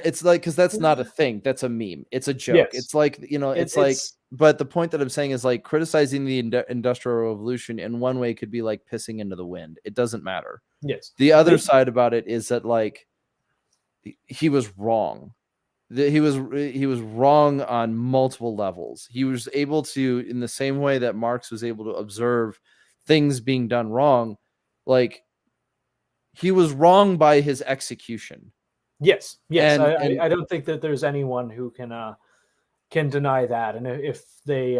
it's like, because that's not a thing. That's a meme. It's a joke. Yes. It's like, it's like. But the point that I'm saying is like criticizing the Industrial Revolution in one way could be like pissing into the wind. It doesn't matter. Yes. The other side about it is that like he was wrong. He was wrong on multiple levels. He was able to, in the same way that Marx was able to observe things being done wrong, like he was wrong by his execution. Yes. I don't think that there's anyone who can deny that, and if they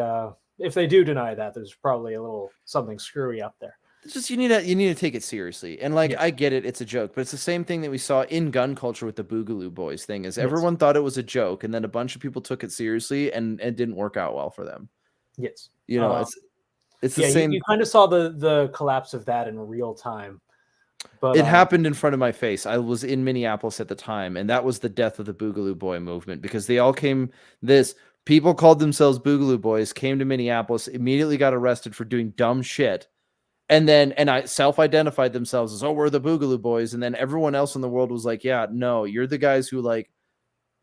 do deny that, there's probably a little something screwy up there. It's just you need to take it seriously, and like, yes. I get it, it's a joke, but it's the same thing that we saw in gun culture with the Boogaloo Boys thing. Is everyone thought it was a joke, and then a bunch of people took it seriously, and it didn't work out well for them. Yes, it's the same. You kind of saw the collapse of that in real time. But it happened in front of my face. I was in Minneapolis at the time, and that was the death of the Boogaloo Boy movement, because they all came. People called themselves Boogaloo Boys, came to Minneapolis, immediately got arrested for doing dumb shit, and I self-identified themselves as, oh, we're the Boogaloo Boys, and then everyone else in the world was like, yeah, no, you're the guys who like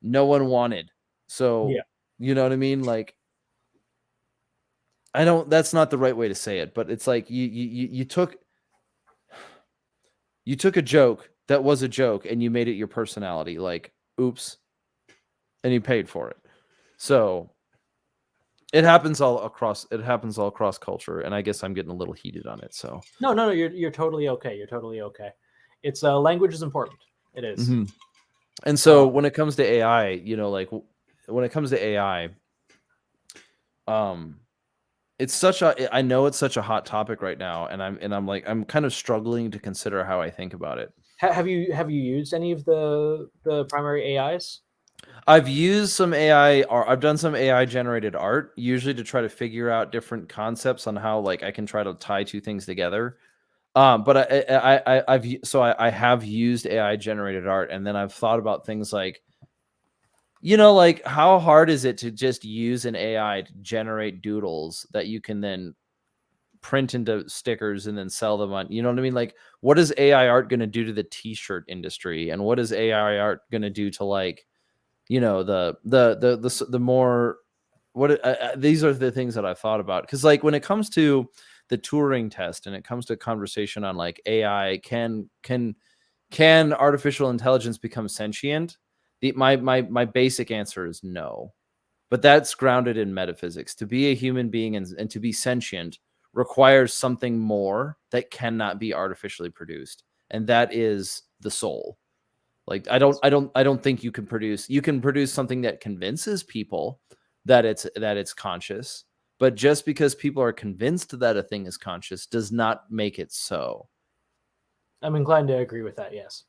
no one wanted. So yeah. You know what I mean? Like, that's not the right way to say it, but it's like you took a joke that was a joke and you made it your personality. Like, oops, and you paid for it. So it happens all across culture, and I guess I'm getting a little heated on it. So no, you're totally okay. You're totally okay. It's language is important. It is. Mm-hmm. And so when it comes to AI, like when it comes to AI, I know it's such a hot topic right now, and I'm kind of struggling to consider how I think about it. Have you used any of the primary AIs? I've used some AI, or I've done some AI generated art, usually to try to figure out different concepts on how like I can try to tie two things together. But I have used AI generated art, and then I've thought about things like, like how hard is it to just use an AI to generate doodles that you can then print into stickers and then sell them on, you know what I mean? Like, what is AI art going to do to the t-shirt industry? And what is AI art going to do to like, the more, these are the things that I've thought about. Cause like when it comes to the Turing test and it comes to conversation on like AI, can artificial intelligence become sentient? My basic answer is no, but that's grounded in metaphysics. To be a human being and to be sentient requires something more that cannot be artificially produced. And that is the soul. Like, I don't think you can produce something that convinces people that it's conscious, but just because people are convinced that a thing is conscious does not make it so. I'm inclined to agree with that. Yes.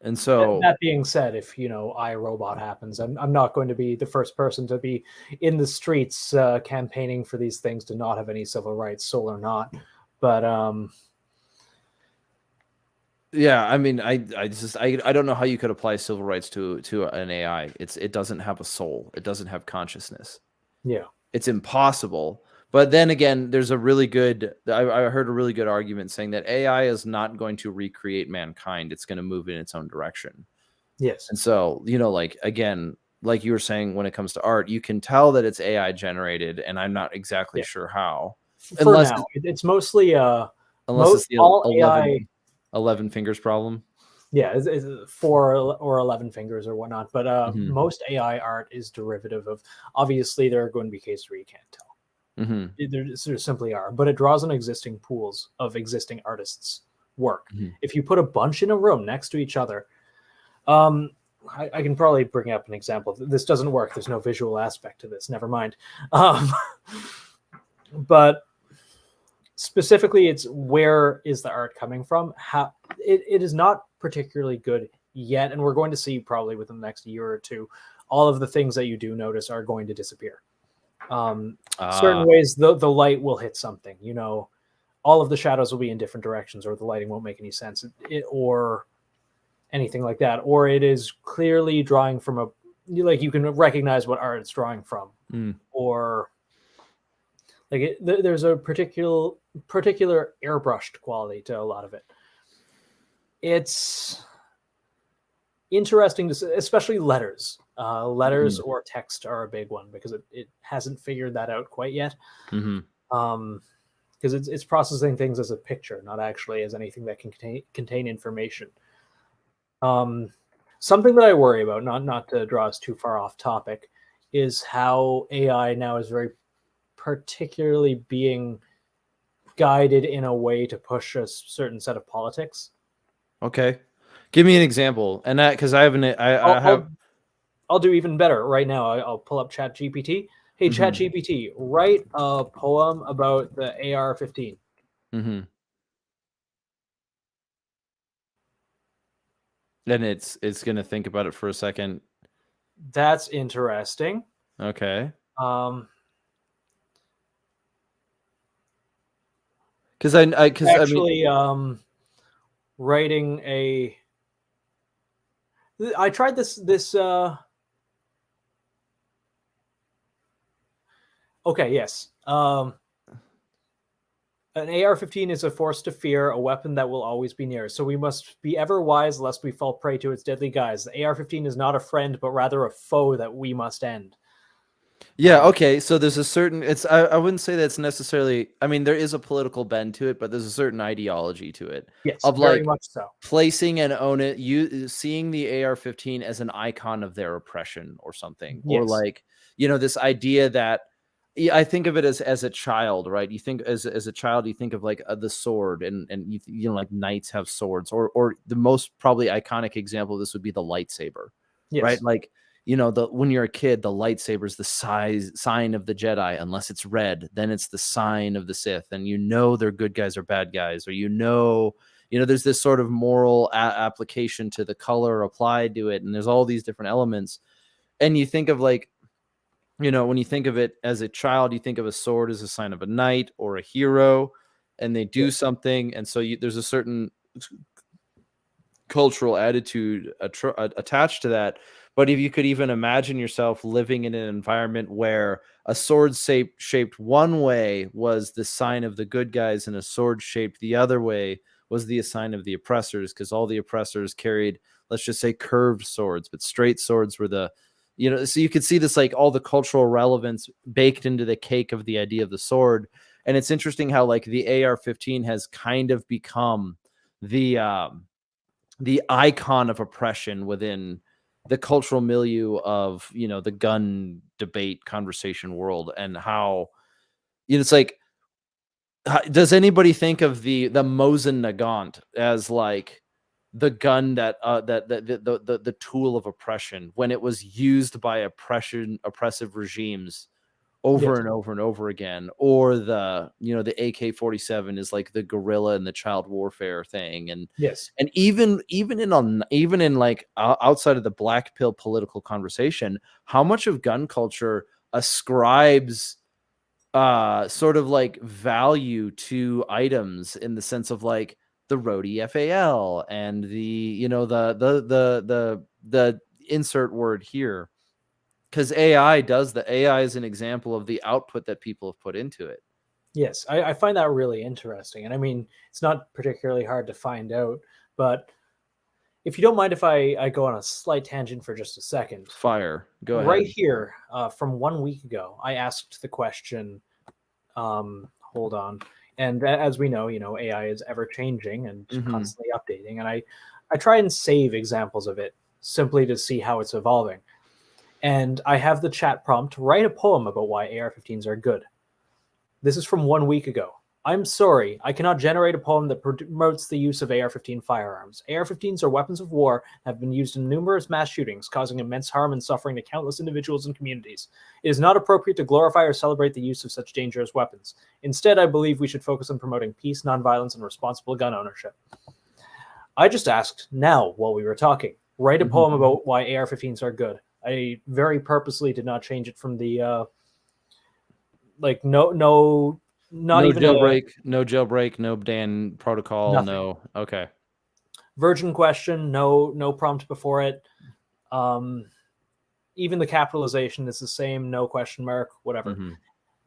And so That being said, if iRobot happens, I'm not going to be the first person to be in the streets campaigning for these things to not have any civil rights, soul or not. But yeah, I mean, I don't know how you could apply civil rights to an AI. It doesn't have a soul. It doesn't have consciousness. yeah, It's impossible. But then again, there's a really good I heard a really good argument saying that AI is not going to recreate mankind. It's going to move in its own direction. yes, And so, like, again, like you were saying, when it comes to art, you can tell that it's AI generated, and I'm not exactly yeah. sure how, For unless now, it's mostly it's the all AI. 11 fingers problem. Yeah, is 4 or 11 fingers or whatnot. But Hmm. most AI art is derivative of. Obviously, there are going to be cases where you can't tell. Hmm. There simply are, but it draws on existing pools of existing artists' work. Hmm. If you put a bunch in a room next to each other, um, I can probably bring up an example. This doesn't work. There's no visual aspect to this. Never mind. Um, but specifically, it's where is the art coming from? How it is not particularly good yet, and we're going to see probably within the next year or two, all of the things that you do notice are going to disappear. Certain ways, the light will hit something. All of the shadows will be in different directions, or the lighting won't make any sense, or anything like that. Or it is clearly drawing from you can recognize what art it's drawing from, or there's a particular airbrushed quality to a lot of it. It's interesting to see, especially letters. Letters or text are a big one because it hasn't figured that out quite yet. Because it's processing things as a picture, not actually as anything that can contain information. Something that I worry about, not to draw us too far off topic, is how AI now is very particularly being guided in a way to push a certain set of politics. Okay, give me an example, and that because I haven't. I have. I'll do even better right now. I'll pull up ChatGPT. Hey, ChatGPT, write a poem about the AR-15. Mm-hmm. Then it's gonna think about it for a second. That's interesting. Okay. Um, Because I mean, actually, writing a. I tried this. Okay. Yes. An AR-15 is a force to fear, a weapon that will always be near. So we must be ever wise, lest we fall prey to its deadly guise. The AR-15 is not a friend, but rather a foe that we must end. yeah, okay. So there's a certain. I wouldn't say that's necessarily. I mean, there is a political bend to it, but there's a certain ideology to it Yes, of very like much so. placing and own it. You seeing the AR-15 as an icon of their oppression or something, or Yes. like this idea that. I think of it as a child, right? You think as a child, you think of like the sword, and like knights have swords, or the most probably iconic example of this would be the lightsaber, right? Yes. Like when you're a kid, the lightsaber is the sign of the Jedi. Unless it's red, then it's the sign of the Sith, and they're good guys or bad guys, or there's this sort of moral application to the color applied to it, and there's all these different elements, and you think of like when you think of it as a child, you think of a sword as a sign of a knight or a hero, and they do something. And so there's a certain cultural attitude attached to that. But if you could even imagine yourself living in an environment where a sword shaped one way was the sign of the good guys, and a sword shaped the other way was the sign of the oppressors, because all the oppressors carried, let's just say, curved swords, but straight swords were so you could see this, like, all the cultural relevance baked into the cake of the idea of the sword. And it's interesting how like the AR-15 has kind of become the icon of oppression within the cultural milieu of the gun debate conversation world. And how it's like, does anybody think of the Mosin Nagant as like the gun that the tool of oppression when it was used by oppressive regimes over and over and over again, or the the AK-47 is like the guerrilla and the child warfare thing, and Yes. and even in like outside of the black pill political conversation, how much of gun culture ascribes sort of like value to items in the sense of like the roadie FAL and the the insert word here, because AI does the AI is an example of the output that people have put into it. Yes, I find that really interesting. And I mean, it's not particularly hard to find out, but if you don't mind if I go on a slight tangent for just a second. Fire, go Right ahead. here, from 1 week ago, I asked the question, hold on. And as we know, AI is ever changing and Mm-hmm. constantly updating. And I try and save examples of it simply to see how it's evolving. And I have the chat prompt write a poem about why AR-15s are good. This is from 1 week ago. I'm sorry, I cannot generate a poem that promotes the use of AR-15 firearms. AR-15s are weapons of war and have been used in numerous mass shootings, causing immense harm and suffering to countless individuals and communities. It is not appropriate to glorify or celebrate the use of such dangerous weapons. Instead, I believe we should focus on promoting peace, nonviolence, and responsible gun ownership. I just asked now, while we were talking, write a poem about why AR-15s are good. I very purposely did not change it from the not No even a jailbreak, no Dan protocol, nothing. no. Okay. Virgin question, no prompt before it. Even the capitalization is the same, no question mark, whatever. Mm-hmm.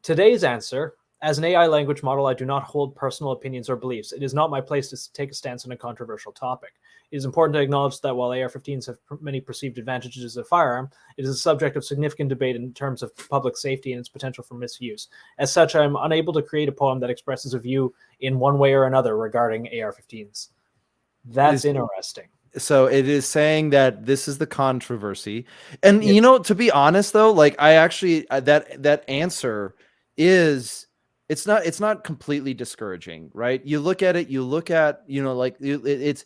Today's answer: as an AI language model, I do not hold personal opinions or beliefs. It is not my place to take a stance on a controversial topic. It is important to acknowledge that while AR-15s have many perceived advantages as a firearm, it is a subject of significant debate in terms of public safety and its potential for misuse. As such, I am unable to create a poem that expresses a view in one way or another regarding AR-15s. That's interesting. So it is saying that this is the controversy. And Yes. to be honest though, like I actually that answer is it's not completely discouraging, right? You look at it, like it's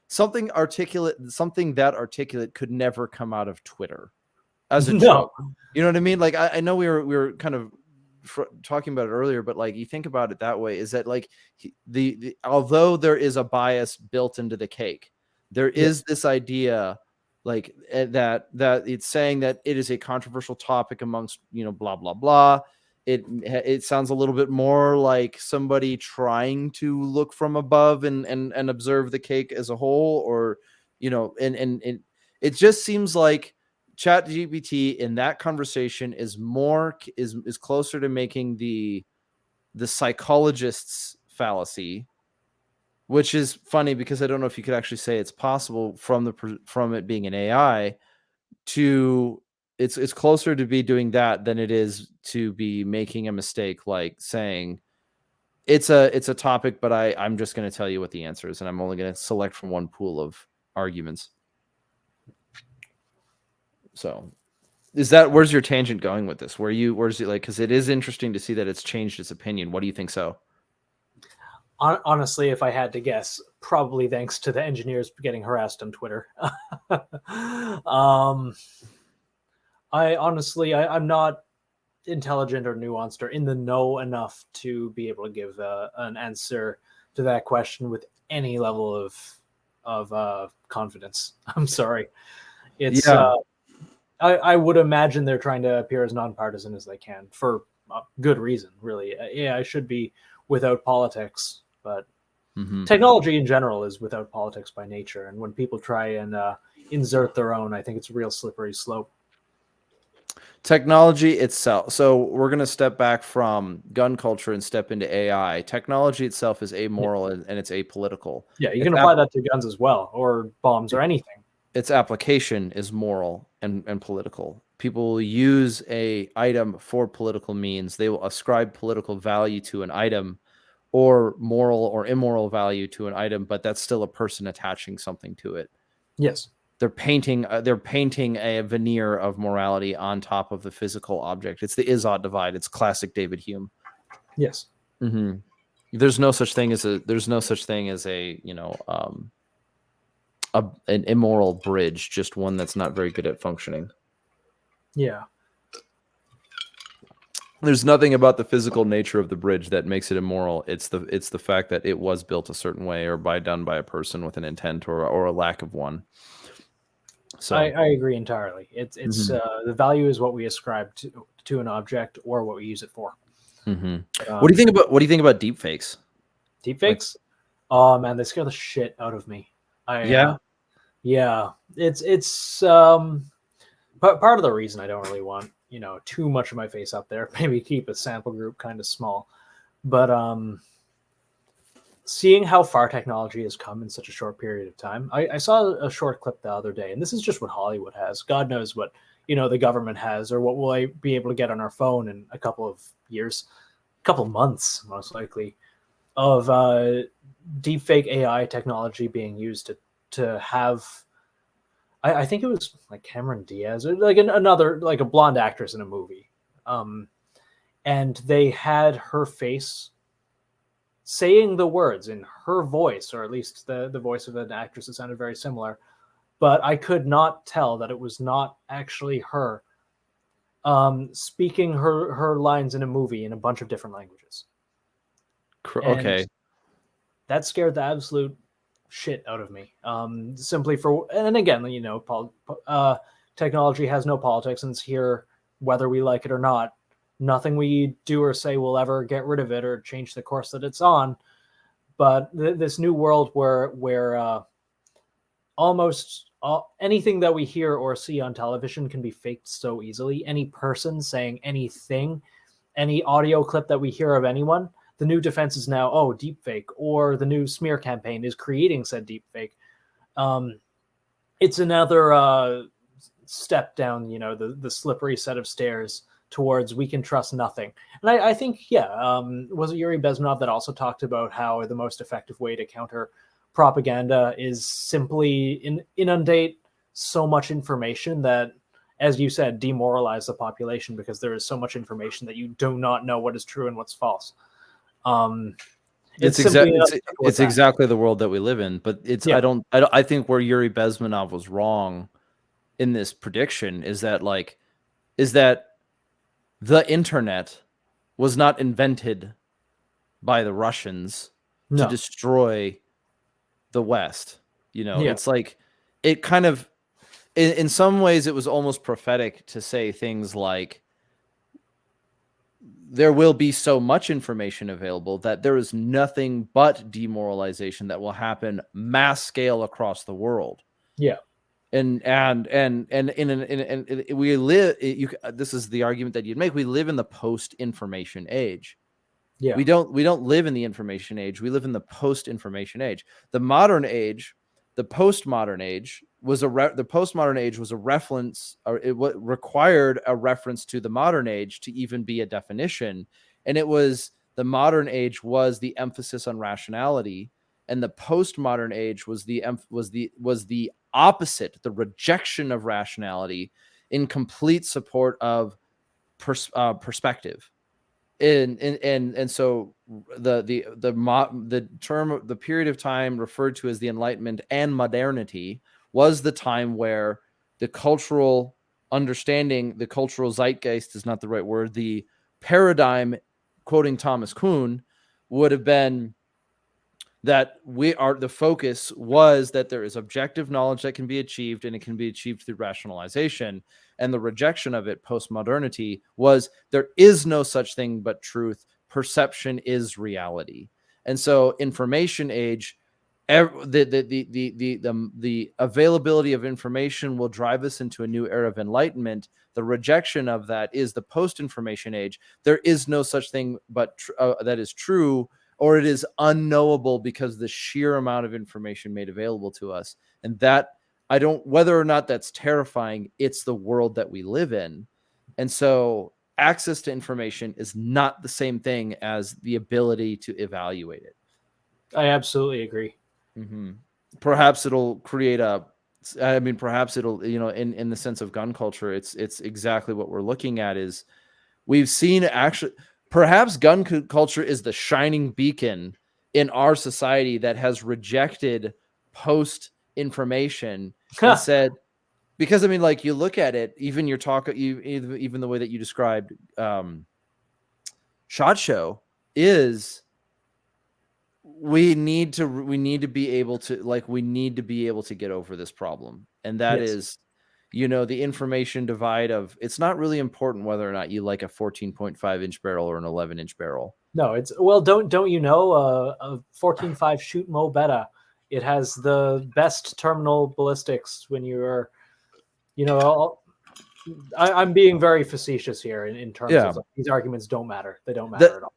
something that articulate could never come out of Twitter as a No. joke. You know what I mean? Like I know we were kind of talking about it earlier, but like you think about it that way, is that like the although there is a bias built into the cake, there is this idea like that it's saying that it is a controversial topic amongst blah blah blah. It sounds a little bit more like somebody trying to look from above and observe the cake as a whole, or and it just seems like Chat GPT in that conversation is closer to making the psychologist's fallacy, which is funny because I don't know if you could actually say it's possible from it being an AI to it's closer to be doing that than it is to be making a mistake, like saying it's a topic, but I'm just going to tell you what the answer is, and I'm only going to select from one pool of arguments. So where's your tangent going with this? Where's it like, because it is interesting to see that it's changed its opinion. What do you think? So honestly, if I had to guess, probably thanks to the engineers getting harassed on Twitter. I'm not intelligent or nuanced or in the know enough to be able to give an answer to that question with any level of confidence. I'm sorry. It's I would imagine they're trying to appear as nonpartisan as they can for good reason, really. I should be without politics, but technology in general is without politics by nature. And when people try and insert their own, I think it's a real slippery slope. Technology itself. So we're going to step back from gun culture and step into AI. Technology itself is amoral and it's apolitical. Yeah, you can apply that to guns as well, or bombs or anything. Its application is moral and political. People will use a item for political means. They will ascribe political value to an item, or moral or immoral value to an item, but that's still a person attaching something to it. Yes. They're painting a veneer of morality on top of the physical object. It's the is-ought divide. It's classic David Hume. Yes. Mm-hmm. There's no such thing as an immoral bridge, just one that's not very good at functioning. Yeah. there's nothing about the physical nature of the bridge that makes it immoral. It's the fact that it was built a certain way or done by a person with an intent or a lack of one. So I agree entirely. It's mhm, the value is what we ascribe to an object or what we use it for. mhm. But, What do you think about deep fakes? Like, deepfakes? Oh man, they scare the shit out of me. I yeah, yeah, it's part of the reason I don't really want too much of my face up there. Maybe keep a sample group kind of small, but seeing how far technology has come in such a short period of time, I saw a short clip the other day, and this is just what Hollywood has. God knows what the government has, or what will I be able to get on our phone in a couple of years, a couple of months, most likely, of deepfake AI technology being used to have. I think it was like Cameron Diaz or like another like a blonde actress in a movie, um, and they had her face saying the words in her voice, or at least the voice of an actress that sounded very similar, but I could not tell that it was not actually her speaking her lines in a movie in a bunch of different languages. And okay. that scared the absolute shit out of me. Simply for, and again, technology has no politics and it's here whether we like it or not. Nothing we do or say will ever get rid of it or change the course that it's on. But this new world where almost anything that we hear or see on television can be faked so easily. Any person saying anything, any audio clip that we hear of anyone, the new defense is now, oh, deepfake, or the new smear campaign is creating said deepfake. It's another step down, the slippery set of stairs towards we can trust nothing. And I think, yeah, was it Yuri Bezmenov that also talked about how the most effective way to counter propaganda is simply inundate so much information that, as you said, demoralize the population because there is so much information that you do not know what is true and what's false. It's simply It's exactly the world that we live in. But it's yeah, I think where Yuri Bezmenov was wrong in this prediction is that the internet was not invented by the Russians to no, destroy the West. yeah, It's like it kind of in some ways it was almost prophetic to say things like there will be so much information available that there is nothing but demoralization that will happen mass scale across the world. yeah, And we live this is the argument that you'd make. We live in the post information age. yeah, We don't live in the information age. We live in the post information age. The modern age, the postmodern age the postmodern age was a reference, or required a reference to the modern age to even be a definition. And it was the modern age was the emphasis on rationality, and the postmodern age was the opposite, the rejection of rationality in complete support of perspective. And so the period of time referred to as the Enlightenment and modernity was the time where the cultural understanding, the cultural zeitgeist is not the right word, the paradigm, quoting Thomas Kuhn, would have been that the focus was that there is objective knowledge that can be achieved, and it can be achieved through rationalization. And the rejection of it, postmodernity, was there is no such thing but truth. Perception is reality. And so information age, the availability of information will drive us into a new era of enlightenment. The rejection of that is the post-information age. There is no such thing but that is true, or it is unknowable because the sheer amount of information made available to us. And that, I don't, whether or not that's terrifying, it's the world that we live in. And so access to information is not the same thing as the ability to evaluate it. I absolutely agree. Mm-hmm. Perhaps it'll create perhaps it'll, in the sense of gun culture, it's exactly what we're looking at is we've seen actually, perhaps gun culture is the shining beacon in our society that has rejected post information and said, because like you look at it, even your talk, even the way that you described SHOT Show is we need to be able to get over this problem, and that Yes. is, the information divide of, it's not really important whether or not you like a 14.5-inch barrel or an 11-inch barrel. No, it's well. Don't you know a 14.5 shoot mo beta? It has the best terminal ballistics when you're, I'm being very facetious here in terms of, like, these arguments don't matter. They don't matter at all.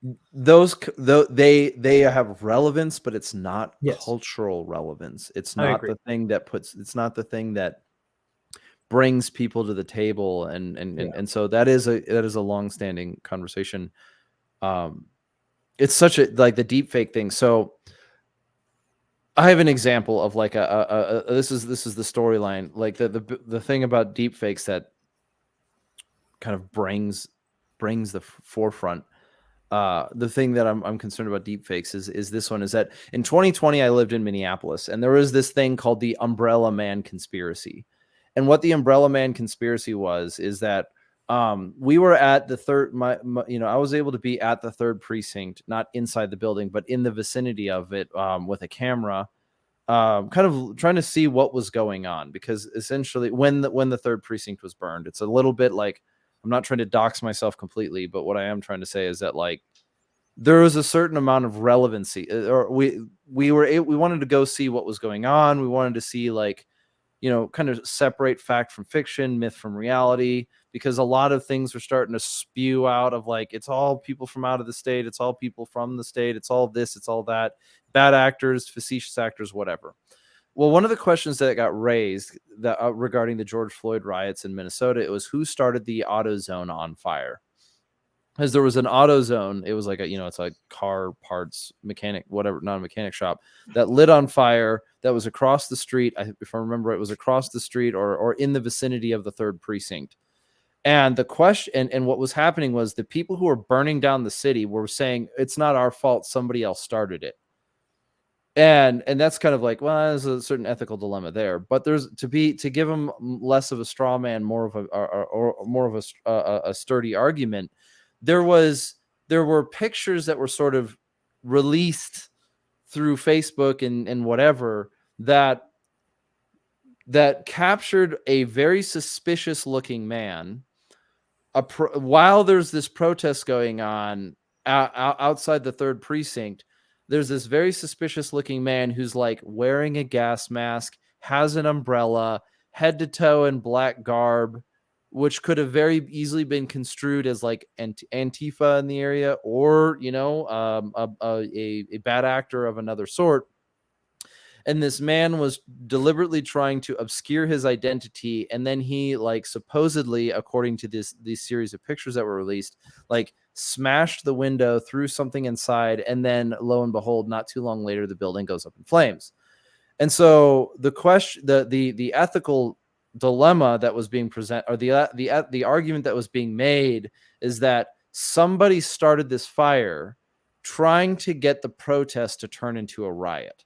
They have relevance, but it's not Yes, cultural relevance. It's I not agree. it's not the thing that brings people to the table, Yeah. and so that is a long-standing conversation. It's such a, like, the deep fake thing. So I have an example of, like, this is the storyline, like, the thing about deep fakes that kind of brings the forefront. The thing that I'm concerned about deep fakes is this one, is that in 2020 I lived in Minneapolis, and there was this thing called the Umbrella Man conspiracy. And what the Umbrella Man conspiracy was is that we were at the third, I was able to be at the third precinct, not inside the building, but in the vicinity of it, with a camera, kind of trying to see what was going on, because essentially when the third precinct was burned, it's a little bit like, I'm not trying to dox myself completely, but what I am trying to say is that, like, there was a certain amount of relevancy, or we wanted to go see what was going on. We wanted to see, like, kind of separate fact from fiction, myth from reality, because a lot of things were starting to spew out of, like, it's all people from out of the state, it's all people from the state, it's all this, it's all that, bad actors, facetious actors, whatever. Well, one of the questions that got raised that regarding the George Floyd riots in Minnesota, it was who started the AutoZone on fire. Because there was an AutoZone, it was like it's like car parts mechanic, whatever, not a mechanic shop, that lit on fire. That was across the street. If I remember, it was across the street or in the vicinity of the third precinct. And the question, and what was happening was, the people who were burning down the city were saying it's not our fault, somebody else started it. And that's kind of like, well, there's a certain ethical dilemma there, but there's to give them less of a straw man, more of a, or more of a sturdy argument. There were pictures that were sort of released through Facebook and whatever, that captured a very suspicious looking man while there's this protest going on outside the third precinct. There's this very suspicious looking man who's, like, wearing a gas mask, has an umbrella, head to toe in black garb, which could have very easily been construed as, like, Antifa in the area, or a bad actor of another sort. And this man was deliberately trying to obscure his identity, and then he, like, supposedly, according to these series of pictures that were released, like, smashed the window, threw something inside, and then, lo and behold, not too long later, the building goes up in flames. And so the question, the ethical dilemma that was being presented, or the argument that was being made, is that somebody started this fire trying to get the protest to turn into a riot,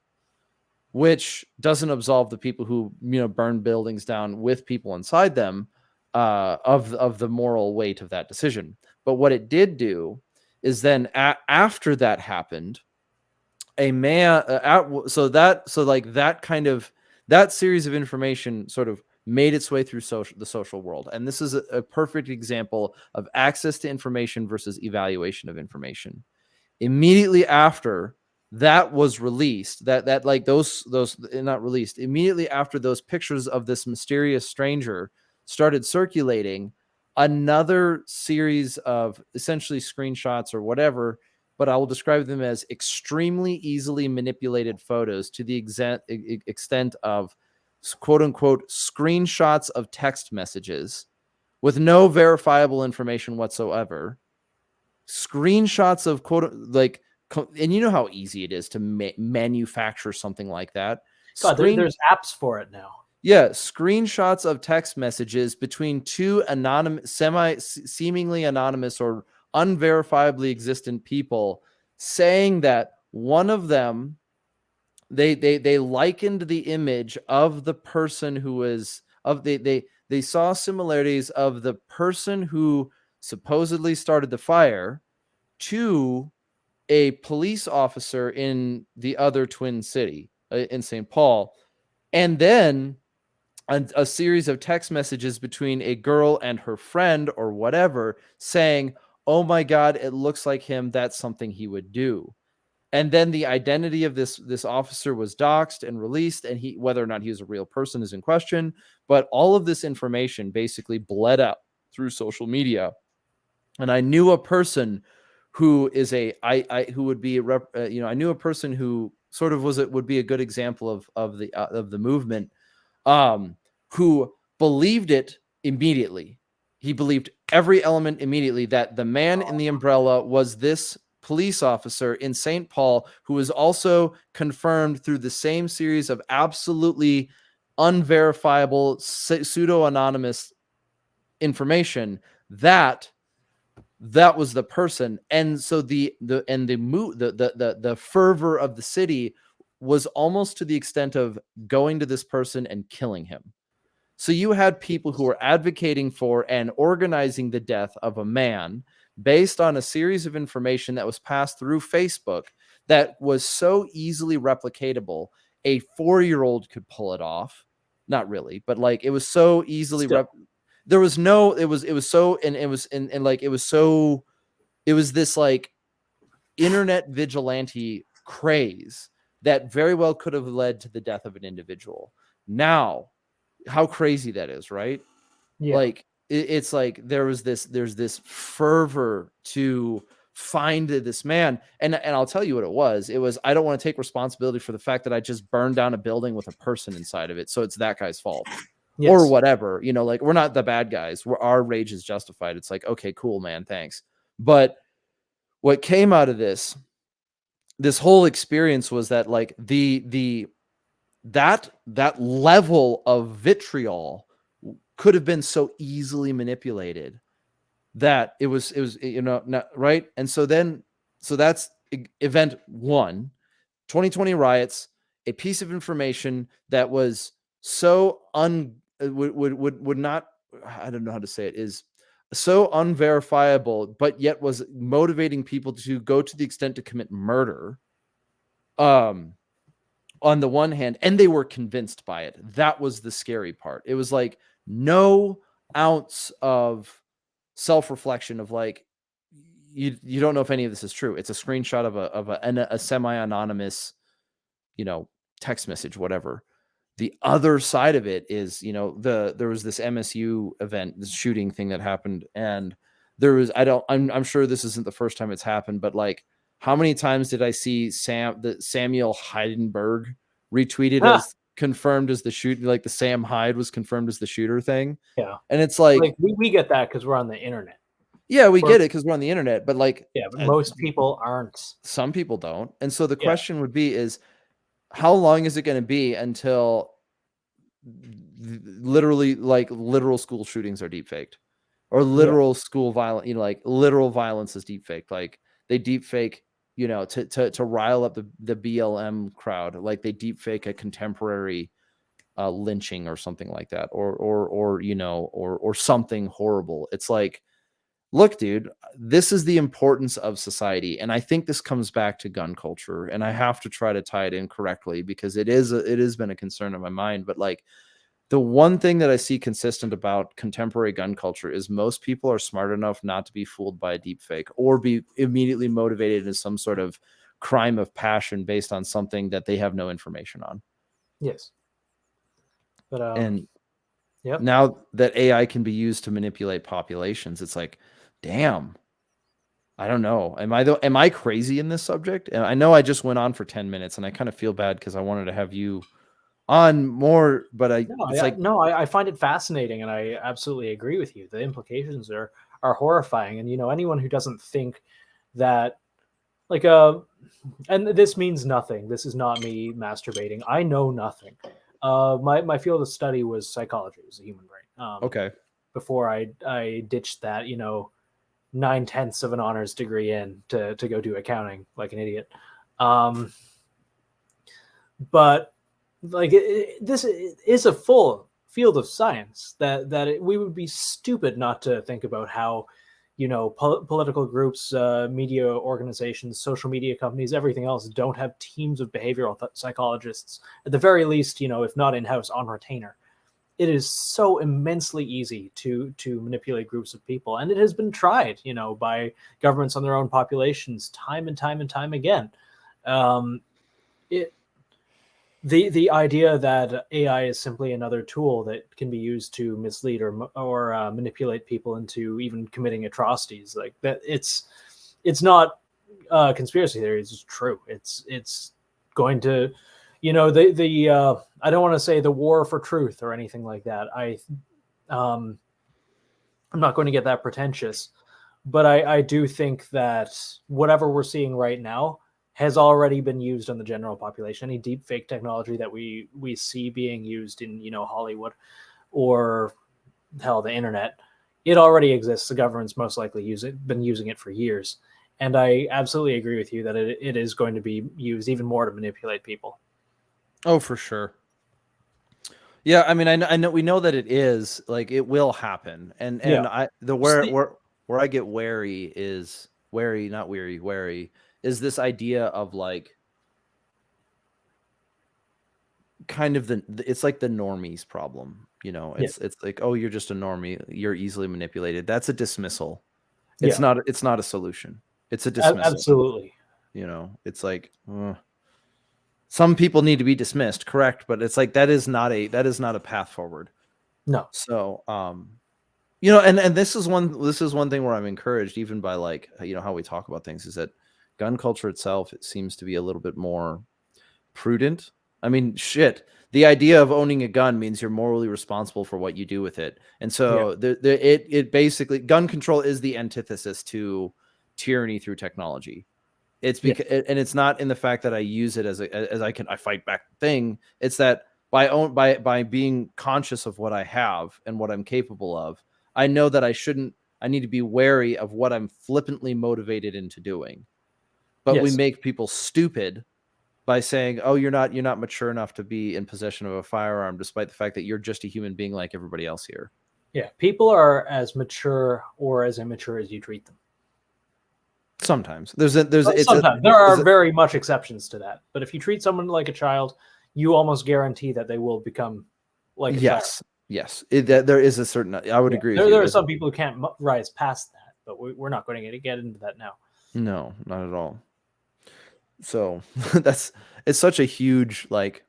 which doesn't absolve the people who burn buildings down with people inside them of the moral weight of that decision. But what it did do is then after that happened, a man that series of information sort of made its way through the social world. And this is a perfect example of access to information versus evaluation of information. Immediately after that was released, that like those not released, immediately after those pictures of this mysterious stranger started circulating, another series of essentially screenshots or whatever, but I will describe them as extremely easily manipulated photos, to the extent of, quote unquote, screenshots of text messages with no verifiable information whatsoever, screenshots of, quote, like, and you know how easy it is to manufacture something like that. God, there's apps for it now. Yeah, screenshots of text messages between two anonymous, seemingly anonymous or unverifiably existent people, saying that one of them, they likened the image of the person who was of they saw similarities of the person who supposedly started the fire to a police officer in the other twin city in St. Paul, and then a series of text messages between a girl and her friend or whatever saying, oh my God, it looks like him. That's something he would do. And then the identity of this officer was doxed and released, and whether or not he was a real person is in question. But all of this information basically bled out through social media. And I knew a person who is who would be I knew a person who sort of would be a good example of the movement, who believed it immediately. He believed every element immediately, that the man in the umbrella was this police officer in St. Paul, who was also confirmed through the same series of absolutely unverifiable pseudo-anonymous information that was the person. And so the fervor of the city was almost to the extent of going to this person and killing him. So you had people who were advocating for and organizing the death of a man based on a series of information that was passed through Facebook that was so easily replicatable. A 4-year-old could pull it off. Not really, but like it was so easily there was no, it was so, and it was, and like, it was so, it was this like internet vigilante craze that very well could have led to the death of an individual. Now, how crazy that is, right? Yeah. Like it's like there's this fervor to find this man, and I'll tell you what it was. It was, I don't want to take responsibility for the fact that I just burned down a building with a person inside of it, so it's that guy's fault. Yes. Or whatever, like, we're not the bad guys. Our rage is justified. It's like, okay, cool, man, thanks. But what came out of this whole experience was that like that level of vitriol could have been so easily manipulated that it was not right. And so that's event 1, 2020 riots, a piece of information that was so would not, I don't know how to say it, is so unverifiable, but yet was motivating people to go to the extent to commit murder. On the one hand, and they were convinced by it. That was the scary part. It was like no ounce of self-reflection of like, you don't know if any of this is true. It's a screenshot of a semi-anonymous, text message, whatever. The other side of it is, there was this MSU event, this shooting thing that happened, and there was, I'm sure this isn't the first time it's happened, but like, how many times did I see Samuel Heidenberg retweeted as confirmed as the shooter, like the Sam Hyde was confirmed as the shooter thing? Yeah. And it's like we get that because we're on the internet. Yeah, we get it because we're on the internet, but like, but most people aren't. Some people don't. And so the question would be is, how long is it going to be until literal school shootings are deep faked, or literal school violence, like literal violence is deep faked? Like they deep fake, to rile up the BLM crowd. Like they deep fake a contemporary lynching or something like that, or something horrible. It's like, look, dude, this is the importance of society. And I think this comes back to gun culture, and I have to try to tie it in correctly because it has been a concern of my mind. But like, the one thing that I see consistent about contemporary gun culture is most people are smart enough not to be fooled by a deep fake or be immediately motivated in some sort of crime of passion based on something that they have no information on. Yes. But now that AI can be used to manipulate populations, it's like, damn, I don't know. Am I crazy in this subject? And I know I just went on for 10 minutes and I kind of feel bad because I wanted to have you on more, but I find it fascinating, and I absolutely agree with you. The implications are horrifying. And anyone who doesn't think that, like, and this means nothing. This is not me masturbating. I know nothing. My field of study was psychology. It was the human brain. Okay. Before I ditched that, 9/10 of an honors degree in to go do accounting like an idiot. But like this is a full field of science that we would be stupid not to think about how political groups, media organizations, social media companies, everything else don't have teams of behavioral psychologists, at the very least, if not in-house, on retainer. It is so immensely easy to manipulate groups of people, and it has been tried, by governments on their own populations time and time and time again. The idea that AI is simply another tool that can be used to mislead or manipulate people into even committing atrocities, like that, it's not conspiracy theory. It's just true. It's going to, I don't want to say the war for truth or anything like that. I'm not going to get that pretentious, but I do think that whatever we're seeing right now has already been used on the general population. Any deep fake technology that we see being used in, Hollywood or hell, the internet, it already exists. The government's most likely been using it for years. And I absolutely agree with you that it is going to be used even more to manipulate people. Oh, for sure. Yeah, I mean, I know we know that it is, like, it will happen, and Yeah. where I get wary is wary is this idea of like kind of it's like the normies problem. Yeah. It's like, oh, you're just a normie, you're easily manipulated. That's a dismissal. Yeah. It's not a solution. It's a dismissal. Absolutely. It's like, some people need to be dismissed, correct, but it's like that is not a path forward. No. So, and this is one thing where I'm encouraged, even by, like, how we talk about things, is that gun culture itself, it seems to be a little bit more prudent. I mean, shit, the idea of owning a gun means you're morally responsible for what you do with it. And so it basically, gun control is the antithesis to tyranny through technology. It's because, and it's not in the fact that I use it as I fight back thing. It's that by being conscious of what I have and what I'm capable of, I know that I need to be wary of what I'm flippantly motivated into doing. But we make people stupid by saying, oh, you're not mature enough to be in possession of a firearm, despite the fact that you're just a human being like everybody else here. Yeah. People are as mature or as immature as you treat them. Sometimes sometimes there are very much exceptions to that. But if you treat someone like a child, you almost guarantee that they will become like a child. Yes. There is a certain, I would agree with you. There are some people who can't rise past that, but we're not going to get into that now. No, not at all. So it's such a huge, like,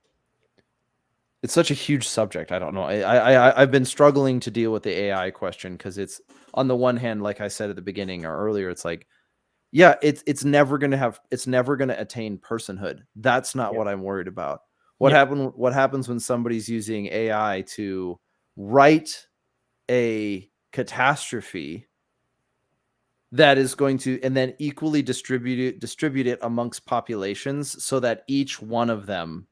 it's such a huge subject. I don't know. I've been struggling to deal with the AI question, because it's, on the one hand, like I said at the beginning or earlier, it's like, yeah, it's never going to attain personhood. That's not what I'm worried about. What happens when somebody's using AI to write a catastrophe that is going to, and then equally distribute it amongst populations, so that each one of them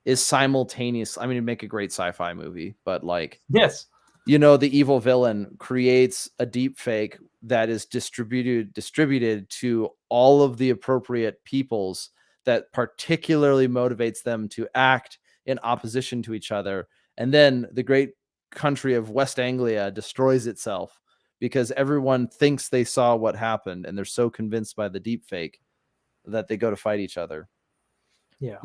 is simultaneous. I mean, it'd make a great sci-fi movie, but, like, yes, the evil villain creates a deep fake that is distributed to all of the appropriate peoples, that particularly motivates them to act in opposition to each other. And then the great country of West Anglia destroys itself because everyone thinks they saw what happened, and they're so convinced by the deep fake that they go to fight each other. Yeah.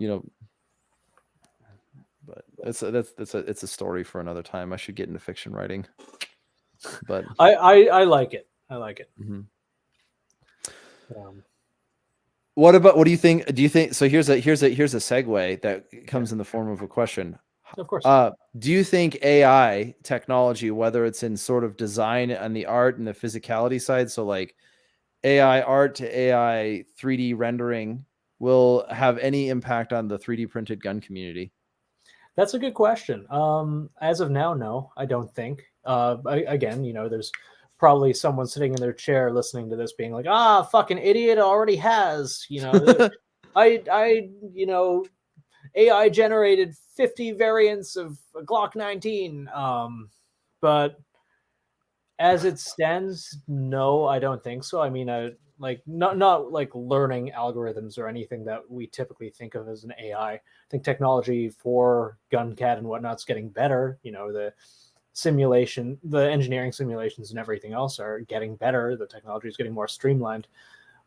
But it's a story for another time. I should get into fiction writing. But I like it. I like it. Mm-hmm. What do you think? Do you think so? Here's a segue that comes in the form of a question. Of course. Do you think AI technology, whether it's in sort of design and the art and the physicality side, so like AI art to AI 3D rendering, will have any impact on the 3D printed gun community? That's a good question. As of now, no, I don't think. Again, there's probably someone sitting in their chair listening to this being like, fucking idiot, already has, AI generated 50 variants of Glock 19. But as it stands, no, I don't think so. I mean, not like learning algorithms or anything that we typically think of as an AI. I think technology for GunCat and whatnot's getting better. The the engineering simulations and everything else are getting better. The technology is getting more streamlined,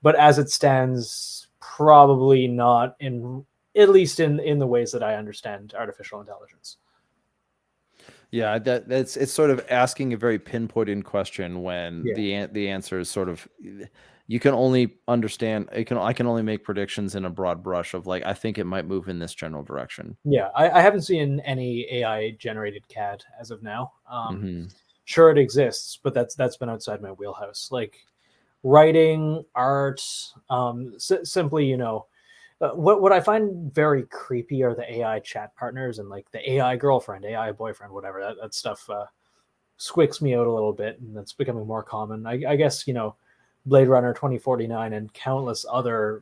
but as it stands, probably not in, at least in the ways that I understand artificial intelligence. Yeah, that's it's sort of asking a very pinpointed question when Yeah. the answer is sort of you can only understand I can only make predictions in a broad brush of like I think it might move in this general direction. Yeah, I haven't seen any AI generated CAD as of now. Hmm. Sure, it exists, but that's been outside my wheelhouse. Like writing, art, simply, what I find very creepy are the AI chat partners and like the AI girlfriend, AI boyfriend, whatever. That stuff squicks me out a little bit, and that's becoming more common. I guess Blade Runner 2049 and countless other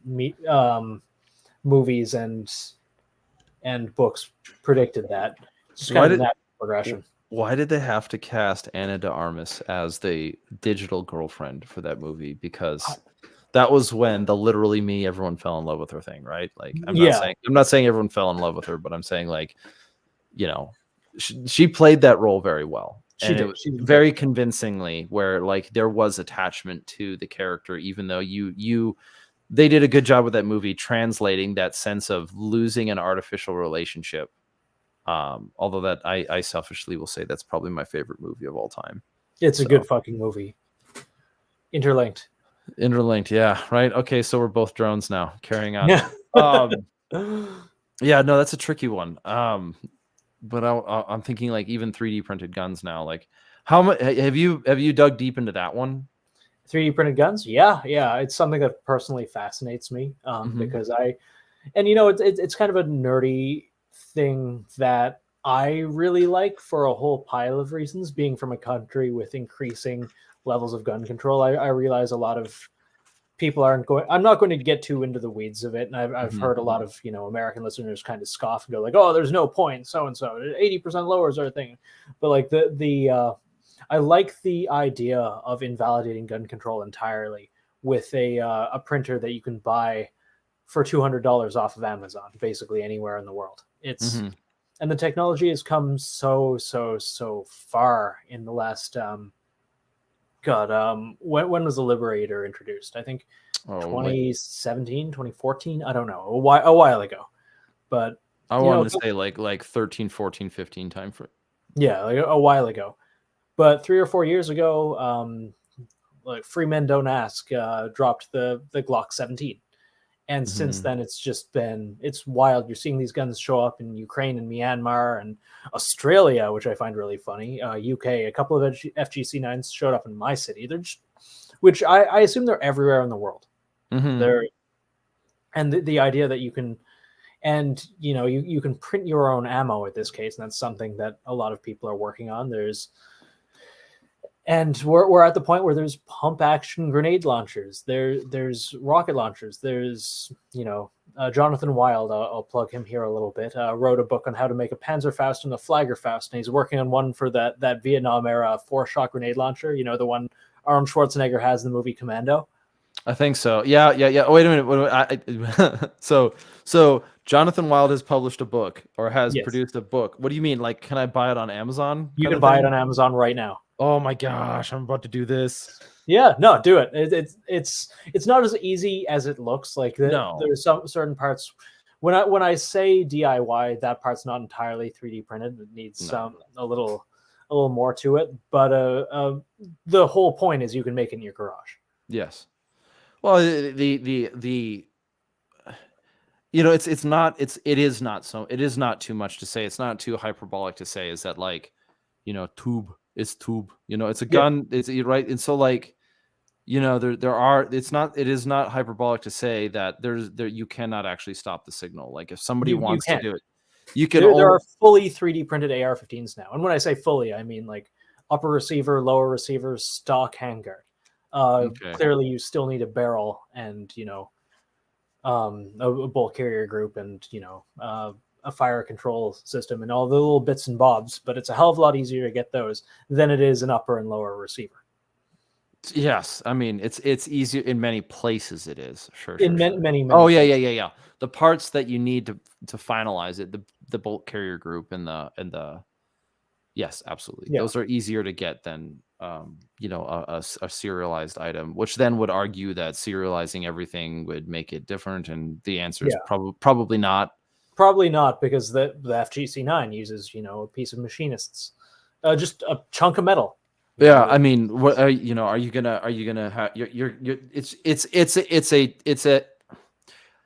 movies and books predicted that. It's just kind Why of a did natural progression. why did they have to cast Anna de Armas as the digital girlfriend for that movie? Because that was when the literally me everyone fell in love with her thing, right? Like Yeah, I'm not saying everyone fell in love with her, but I'm saying like you know she played that role very well, she and it did. was She did very very good. convincingly where like there was attachment to the character, even though they did a good job with that movie translating that sense of losing an artificial relationship. Although that I selfishly will say that's probably my favorite movie of all time. It's a So good fucking movie. Interlinked. interlinked, yeah, right. Okay, so we're both drones now. Carrying on. Yeah. Um, yeah, no, that's a tricky one. But I'm thinking like even 3D printed guns now. Like, how much have you dug deep into that one? 3D printed guns. Yeah, yeah. It's something that personally fascinates me Hmm. because it's kind of a nerdy thing that I really like for a whole pile of reasons. Being from a country with increasing levels of gun control, I realize a lot of people aren't going. I'm not going to get too into the weeds of it, and I've Hmm. heard a lot of American listeners kind of scoff and go like, "Oh, there's no point, so and so, 80% lower sort of thing," but like the I like the idea of invalidating gun control entirely with a printer that you can buy for $200 off of Amazon, basically anywhere in the world. It's Hmm. And the technology has come so far in the last when was the Liberator introduced? I think Oh, like 2017, 2014. I don't know, a while ago. But I you know, wanted to say like 13, 14, 15 time for. yeah, like a while ago. But 3 or 4 years ago, like Free Men Don't Ask dropped the Glock 17, and since Hmm. then it's wild. You're seeing these guns show up in Ukraine and Myanmar and Australia, which I find really funny. UK, a couple of FGC9s showed up in my city. Which I assume they're everywhere in the world. Hmm. They're and the idea that you can you can print your own ammo at this case, and that's something that a lot of people are working on. We're at the point where there's pump action grenade launchers. There's rocket launchers. There's Jonathan Wild. I'll plug him here a little bit. Wrote a book on how to make a Panzerfaust and a Flaggerfaust, and he's working on one for that Vietnam era 4-shot grenade launcher. The one Arnold Schwarzenegger has in the movie Commando. I think so. Yeah, yeah, yeah. Oh, wait a minute. So Jonathan Wild has published a book or has Yes, produced a book. What do you mean? Like, can I buy it on Amazon you kind can of buy it thing? on Amazon right now. Oh my gosh, I'm about to do this. Yeah, no, do it. It's not as easy as it looks. Like No, there's some certain parts. When I say DIY, that part's not entirely 3D printed. It needs no. a little more to it. But the whole point is you can make it in your garage. Yes. Well, it is not too much to say. It's not too hyperbolic to say is that like, tube is tube. It's a Yeah, gun. It's right. And so like, it is not hyperbolic to say that you cannot actually stop the signal. Like if somebody you wants to can. do it, you can There only. are fully 3D printed AR-15s now, and when I say fully, I mean like upper receiver, lower receiver, stock handguard. Okay. Clearly, you still need a barrel and a bulk carrier group and a fire control system and all the little bits and bobs, but it's a hell of a lot easier to get those than it is an upper and lower receiver Yes, I mean it's easier in many places. It is sure, in sure, many sure. many Oh many yeah, yeah, places. yeah, yeah. The parts that you need to finalize it, the bolt carrier group and the Yes, absolutely. Yeah. Those are easier to get than a serialized item, which then would argue that serializing everything would make it different. And the answer is Yeah. probably not. Probably not, because the FGC9 uses, a piece of machinists, just a chunk of metal. Yeah, I mean, what are you gonna have you're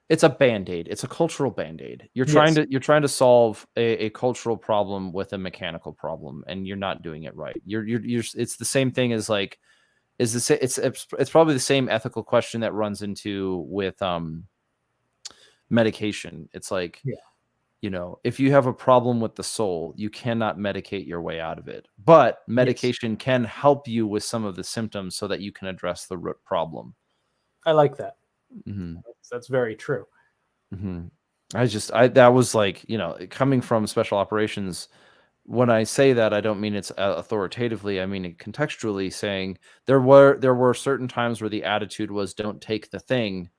it's a band-aid. It's a cultural band-aid. Yes. You're trying to solve a cultural problem with a mechanical problem, and you're not doing it right. It's the same thing as like is this it's probably the same ethical question that runs into with medication. It's like, Yeah. if you have a problem with the soul, you cannot medicate your way out of it. But Yes. medication can help you with some of the symptoms so that you can address the root problem. I like that. Hmm. That's very true. Hmm. That was like, coming from special operations. When I say that, I don't mean it's authoritatively. I mean it contextually, saying there were certain times where the attitude was, don't take the thing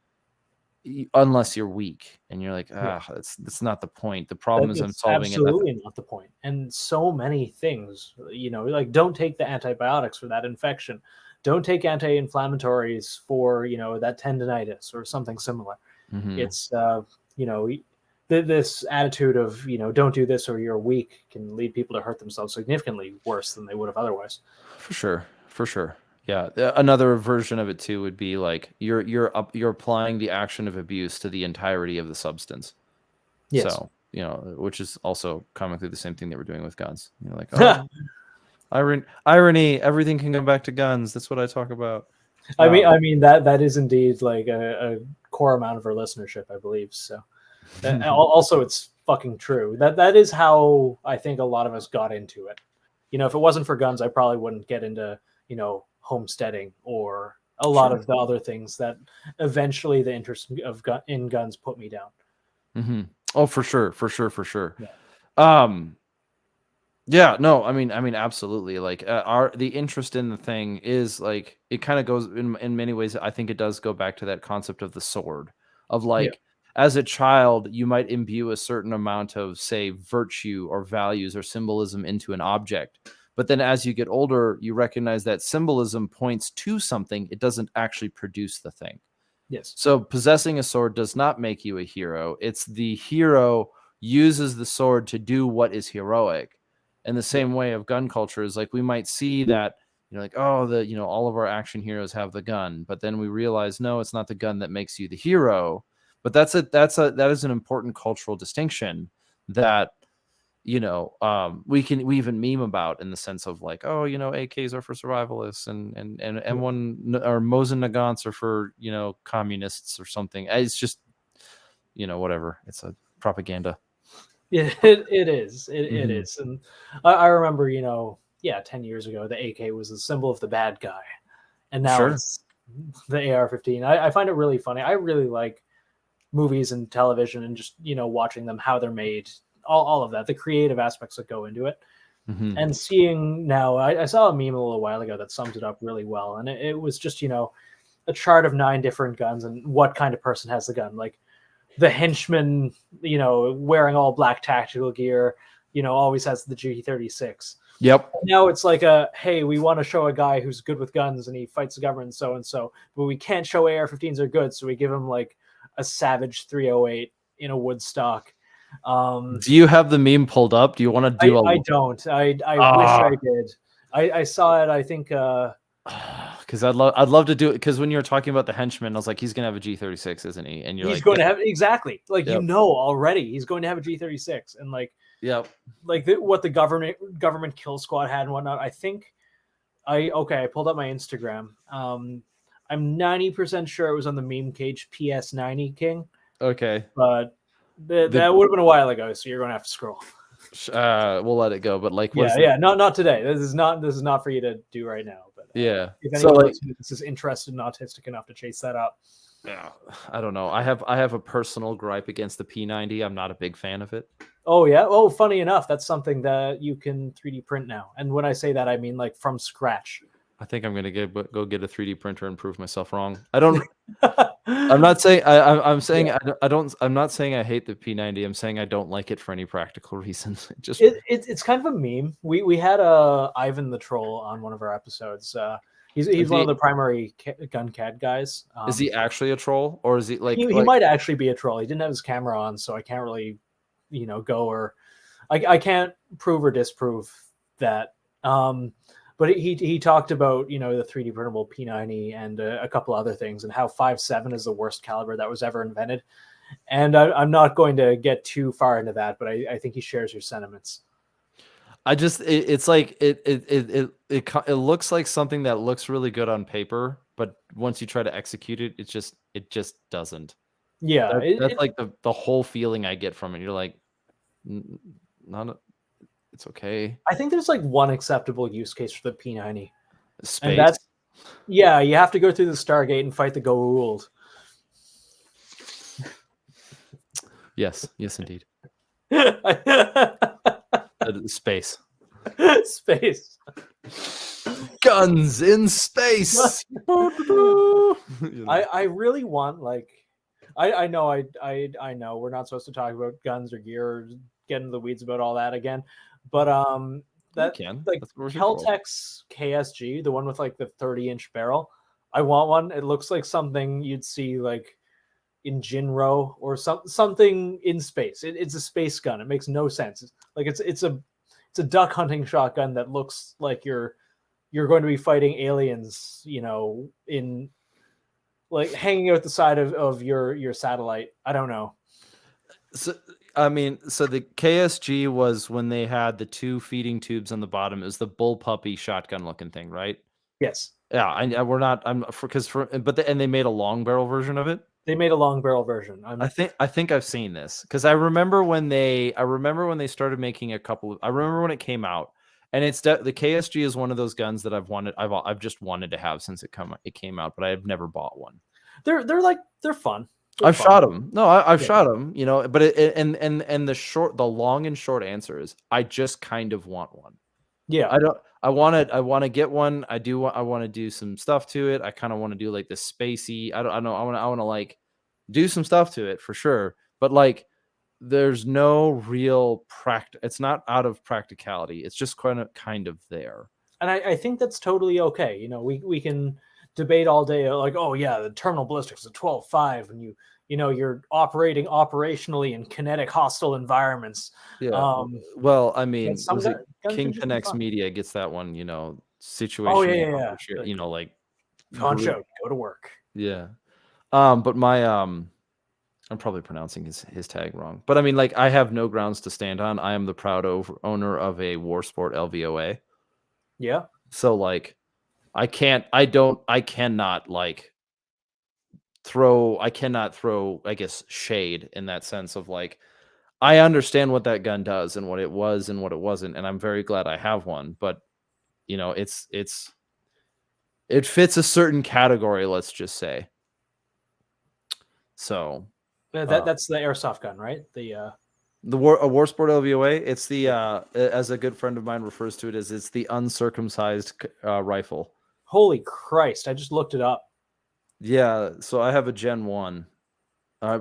unless you're weak, and you're like, Yeah. that's not the point. The problem is I'm That's solving it. absolutely not the point. And so many things, like don't take the antibiotics for that infection. Don't take anti-inflammatories for, that tendinitis or something similar. Hmm. It's, you know, this attitude of, don't do this or you're weak can lead people to hurt themselves significantly worse than they would have otherwise. For sure, for sure. Yeah, another version of it too would be like you're applying the action of abuse to the entirety of the substance. Yes. So, which is also comically the same thing that we're doing with guns. You're like, oh, irony, everything can come back to guns. That's what I talk about. I mean that is indeed like a core amount of our listenership, I believe. So also, it's fucking true. That is how I think a lot of us got into it. If it wasn't for guns, I probably wouldn't get into homesteading or a lot Sure. of the other things that eventually the interest in guns put me down. Hmm. Oh, for sure, for sure, for sure. Yeah. Um, Yeah, no, I mean, absolutely. Like, the interest in the thing is like it kind of goes in many ways. I think it does go back to that concept of the sword, of Yeah. like, as a child, you might imbue a certain amount of, say, virtue or values or symbolism into an object. But then as you get older, you recognize that symbolism points to something. It doesn't actually produce the thing. Yes. So possessing a sword does not make you a hero. It's the hero uses the sword to do what is heroic. And the Yeah. same way of gun culture is like we might see that, like, oh, all of our action heroes have the gun, but then we realize, no, it's not the gun that makes you the hero. But that is an important cultural distinction that we even meme about, in the sense of like, oh, AKs are for survivalists, and M1 or Mosin Nagants are for communists or something. It's just whatever. It's a propaganda. Yeah, it is. It Hmm. is. And I remember, 10 years ago, the AK was a symbol of the bad guy. And now Sure. it's the AR-15. I find it really funny. I really like movies and television and just, watching them, how they're made, all of that, the creative aspects that go into it. Hmm. And seeing now, I saw a meme a little while ago that sums it up really well. And it was just, a chart of 9 different guns and what kind of person has the gun. Like, the henchman, wearing all black tactical gear, always has the G36. Yep. Now it's like hey, we want to show a guy who's good with guns and he fights the government, so and so, but we can't show AR-15s are good, so we give him like a Savage 308 in a Woodstock. Do you have the meme pulled up? Do you want to do I don't. I wish I ah? did. I saw it. I think. Because I'd love to do it, because when you were talking about the henchman, I was like, he's gonna have a G36, isn't he? And you're He's like, going yep, to have exactly like yep, already. He's going to have a G36, and yep. what the government kill squad had and whatnot. I think I pulled up my Instagram. I'm 90% sure it was on the meme cage PS90 King, Okay. but The that would have been a while ago, so you're gonna have to scroll. we'll let it go. But like, what is Yeah, not today. This is not for you to do right now. But yeah. if So anyone like, listening to this is interested and autistic enough to chase that up, yeah, I don't know. I have a personal gripe against the P90. I'm not a big fan of it. oh yeah. Oh, funny enough, that's something that you can 3D print now. And when I say that, I mean like from scratch. I think I'm gonna go get a 3D printer and prove myself wrong. I don't. I'm not saying I'm saying Yeah. I don't I'm not saying I hate the P90. I'm saying I don't like it for any practical reasons. Just It's kind of a meme. We had Ivan the Troll on one of our episodes. He's is one of he the primary gun CAD guys. is he actually a troll, or is he He might actually be a troll. He didn't have his camera on, so I can't really, go or I can't prove or disprove that. But he talked about the 3D printable P90 and a couple other things, and how 5.7 is the worst caliber that was ever invented. And I'm not going to get too far into that, but I think he shares your sentiments. it's like it looks like something that looks really good on paper, but once you try to execute it, it just doesn't. Yeah, That's like the whole feeling I get from it. You're like, not a, it's okay. I think there's like one acceptable use case for the P90, and Space. that's you have to go through the Stargate and fight the Goa'uld. Yes, indeed. Space. Space. Guns in space. I really want I know I know we're not supposed to talk about guns or gear or get into the weeds about all that again, but that like That's what we're here for. Keltec's KSG, the one with like the 30-inch barrel, I want one. It looks like something you'd see like in Jinro or something in space. It's a space gun. It makes no sense. It's a duck hunting shotgun that looks like you're going to be fighting aliens, in like hanging out the side of your satellite. I don't know. So I mean, so the KSG was when they had the two feeding tubes on the bottom. It was the bullpuppy shotgun looking thing, right? Yes, Yeah, we're not. I'm and they made a long barrel version of it. they made a long barrel version. I think I've seen this because I remember when they started making a couple of. I remember when it came out, and the KSG is one of those guns that I've just wanted to have since it came out, but I have never bought one. They're fun. I've shot them. No, I've Yeah. shot them. But and the long and short answer is I just kind of want one. Yeah. I don't. I want to get one. I do. I want to do some stuff to it. I kind of want to do like this spacey. I don't know. I want to like do some stuff to it for sure. But like, there's no real It's not out of practicality. It's just kind of there. And I think that's totally okay. We can debate all day like, oh yeah, the terminal ballistics is 12.5, and you're operating operationally in kinetic hostile environments. Yeah. Well, I mean, some was it guns can King just be Connects fun. Media gets that one, Oh yeah, situational, yeah. like Punch out, go to work. yeah. But my I'm probably pronouncing his tag wrong. But I mean, like, I have no grounds to stand on. I am the proud owner of a Warsport LVOA. Yeah. So like, I cannot throw, I guess, shade in that sense of like, I understand what that gun does and what it was and what it wasn't, and I'm very glad I have one. But it fits a certain category, let's just say. So That's the airsoft gun, right? a Warsport LVOA, it's the as a good friend of mine refers to it as, it's the uncircumcised rifle. Holy Christ! I just looked it up. Yeah, so I have a Gen 1.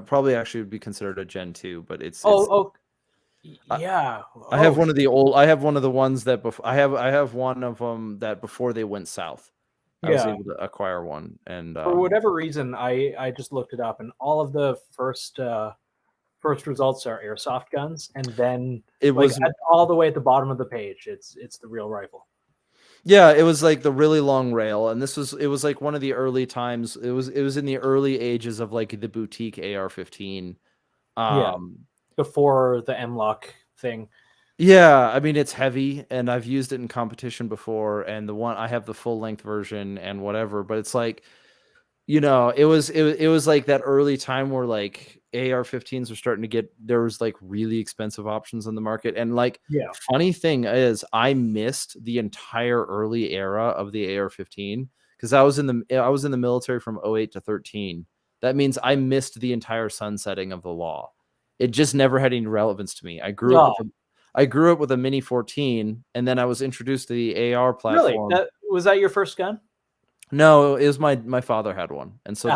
Probably actually would be considered a Gen 2, but Yeah. I have one of the old. I have one of the ones that I have one of them that before they went south, I was Yeah. able to acquire one, and For whatever reason, I just looked it up, and all of the first results are airsoft guns, and then it was all the way at the bottom of the page, it's the real rifle. yeah, it was like the really long rail, and it was like one of the early times. It was in the early ages of like the boutique AR-15. Yeah, before the M-Lock thing. Yeah, I mean, it's heavy, and I've used it in competition before, and I have the full length version and whatever, but it's like, it was like that early time where like AR-15s were starting to there was like really expensive options on the market. And like, Yeah. funny thing is, I missed the entire early era of the AR-15 because I was in the military from 08 to 13. That means I missed the entire sunsetting of the law. It just never had any relevance to me. I grew up with a Mini 14, and then I was introduced to the AR platform. Really? Was that your first gun? No, it was my father had one, and so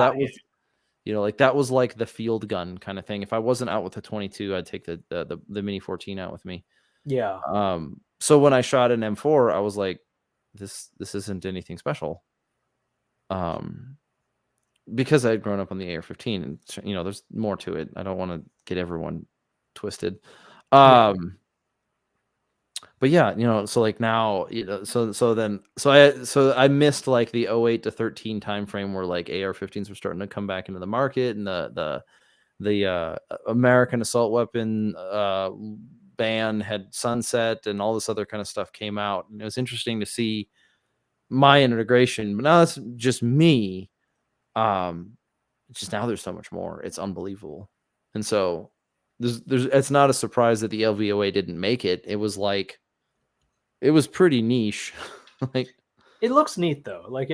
You know, like that was like the field gun kind of thing. If I wasn't out with a 22, I'd take the Mini 14 out with me. Yeah. So when I shot an M4, I was like, this isn't anything special. Because I had grown up on the AR-15, and you know, there's more to it. I don't want to get everyone twisted. Yeah. But yeah, you know, so like now, you know, so I missed like the 08 to 13 time frame where like AR-15s were starting to come back into the market, and the American assault weapon ban had sunset, and all this other kind of stuff came out, and it was interesting to see my integration. But now that's just me. Just now there's so much more. It's unbelievable, and so there's it's not a surprise that the LVOA didn't make it. It was like it was pretty niche. Like It looks neat though. Like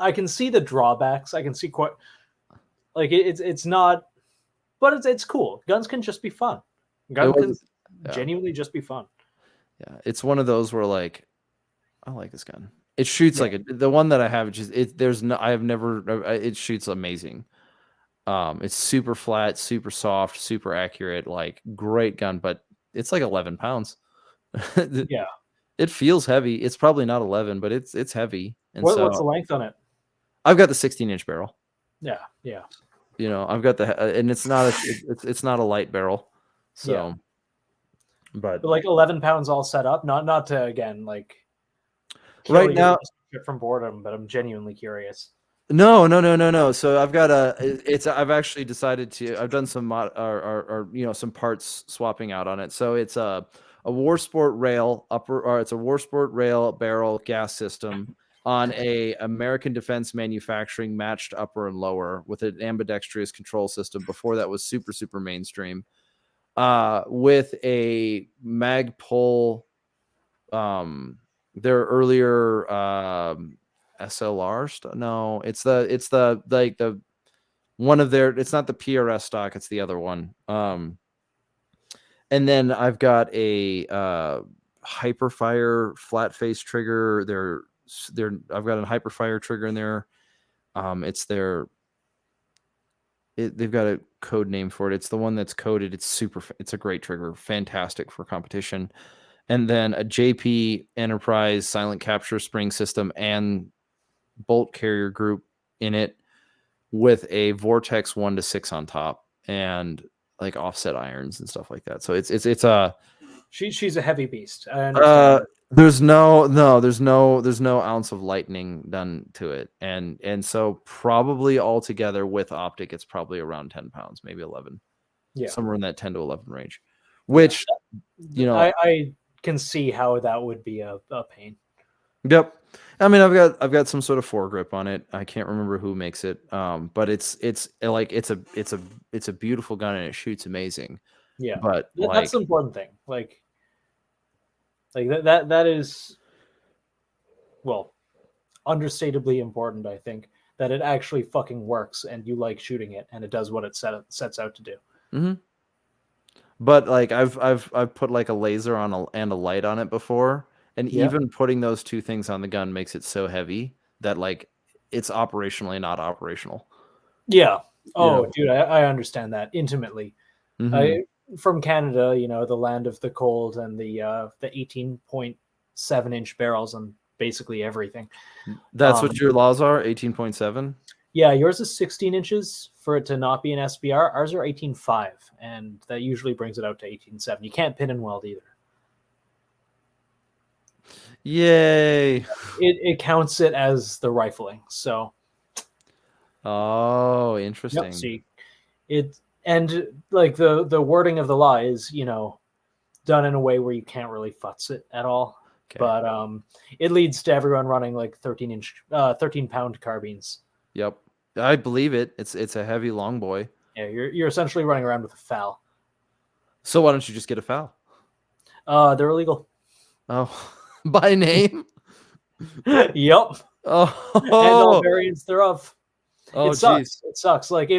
I can see the drawbacks. I can see quite like it's not, but it's cool. Guns can just be fun. Gun can yeah. genuinely just be fun. Yeah, it's one of those where like I like this gun. It shoots like the one that I have. It shoots amazing. It's super flat, super soft, super accurate. Like great gun, but it's like 11 pounds. Yeah. It feels heavy. It's probably not 11, but it's heavy. And What's the length on it? I've got the 16-inch barrel. Yeah. Yeah. You know, I've got and it's not a light barrel. So, Yeah. but like 11 pounds all set up. Not to again like right now from boredom, but I'm genuinely curious. No. So I've got I've actually decided I've done some or you know, some parts swapping out on it. So it's a War Sport rail it's a War Sport rail barrel gas system on a American Defense Manufacturing matched upper and lower with an ambidextrous control system. Before that was super mainstream. With a Magpul, their earlier SLR stuff. No, it's the like the one of their. It's not the PRS stock. It's the other one. And then I've got a Hyperfire flat face trigger. I've got a Hyperfire trigger in there. It's they've got a code name for it. It's the one that's coded. It's a great trigger, fantastic for competition. And then a JP Enterprise silent capture spring system and bolt carrier group in it with a Vortex 1-6 on top and like offset irons and stuff like that. So it's a she's a heavy beast. I understand. There's no ounce of lightning done to it. And so probably altogether with optic, it's probably around 10 pounds, maybe 11. Yeah. Somewhere in that 10 to 11 range, which, you know, I can see how that would be a pain. Yep. I mean, I've got some sort of foregrip on it. I can't remember who makes it. But it's a beautiful gun and it shoots amazing. Yeah. But that's the important thing. Like that is, well, understatably important, I think, that it actually fucking works and you like shooting it and it does what it sets out to do. Mm-hmm. But like I've put like a laser on and a light on it before, and even putting those two things on the gun makes it so heavy that like it's operationally not operational. Yeah. Oh, dude, I understand that intimately. Mm-hmm. From Canada, you know, the land of the cold and the 18.7-inch barrels and basically everything. That's what your laws are, 18.7? Yeah, yours is 16 inches for it to not be an SBR. Ours are 18.5, and that usually brings it out to 18.7. You can't pin and weld either. Yay. It counts it as the rifling. So. Oh, interesting. Yep, see, and like the wording of the law is, you know, done in a way where you can't really futz it at all. Okay. But it leads to everyone running like 13-pound carbines. Yep, I believe it. It's a heavy long boy. Yeah, you're essentially running around with a FAL. So why don't you just get a FAL? They're illegal. Oh, by name? Yep. Oh, and all variants thereof. Oh, it sucks. Geez. It sucks. Like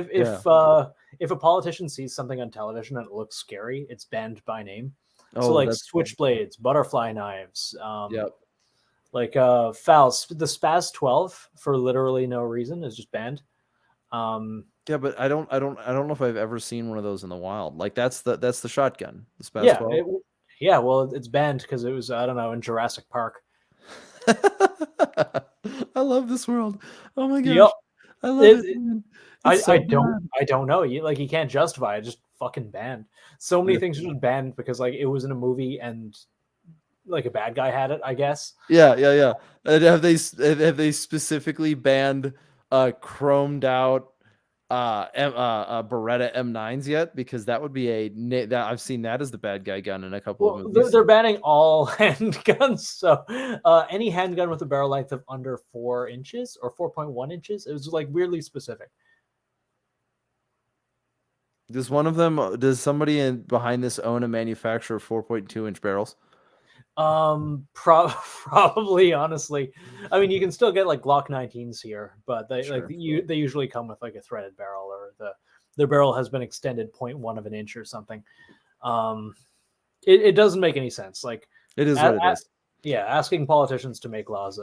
if a politician sees something on television and it looks scary, it's banned by name. So like switchblades, butterfly knives, like FALs, the SPAS 12 for literally no reason is just banned. Yeah, but I don't know if I've ever seen one of those in the wild. Like that's the shotgun, the Spaz Yeah, 12. yeah. Well, it's banned because it was, I don't know, in Jurassic Park. I love this world. Oh my Yep. gosh. I love It, it, it- man. It's I so don't bad. I don't know. You can't justify it. Just fucking banned. So many Yeah. things are just banned because like it was in a movie and like a bad guy had it, I guess. Yeah, yeah, yeah. Have they specifically banned chromed out Beretta M9s yet? Because that would be that I've seen that as the bad guy gun in a couple of Well, they're, movies. they're banning all handguns. So any handgun with a barrel length of under 4 inches or 4.1 inches. It was like weirdly specific. Does one of them does somebody in behind this own a manufacturer of 4.2-inch barrels? Probably, honestly. I mean, you can still get like Glock 19s here, but Sure. they usually come with like a threaded barrel, or the barrel has been extended 0.1 of an inch or something. Um, it doesn't make any sense. Like, It is at, what it at, is. yeah, asking politicians to make laws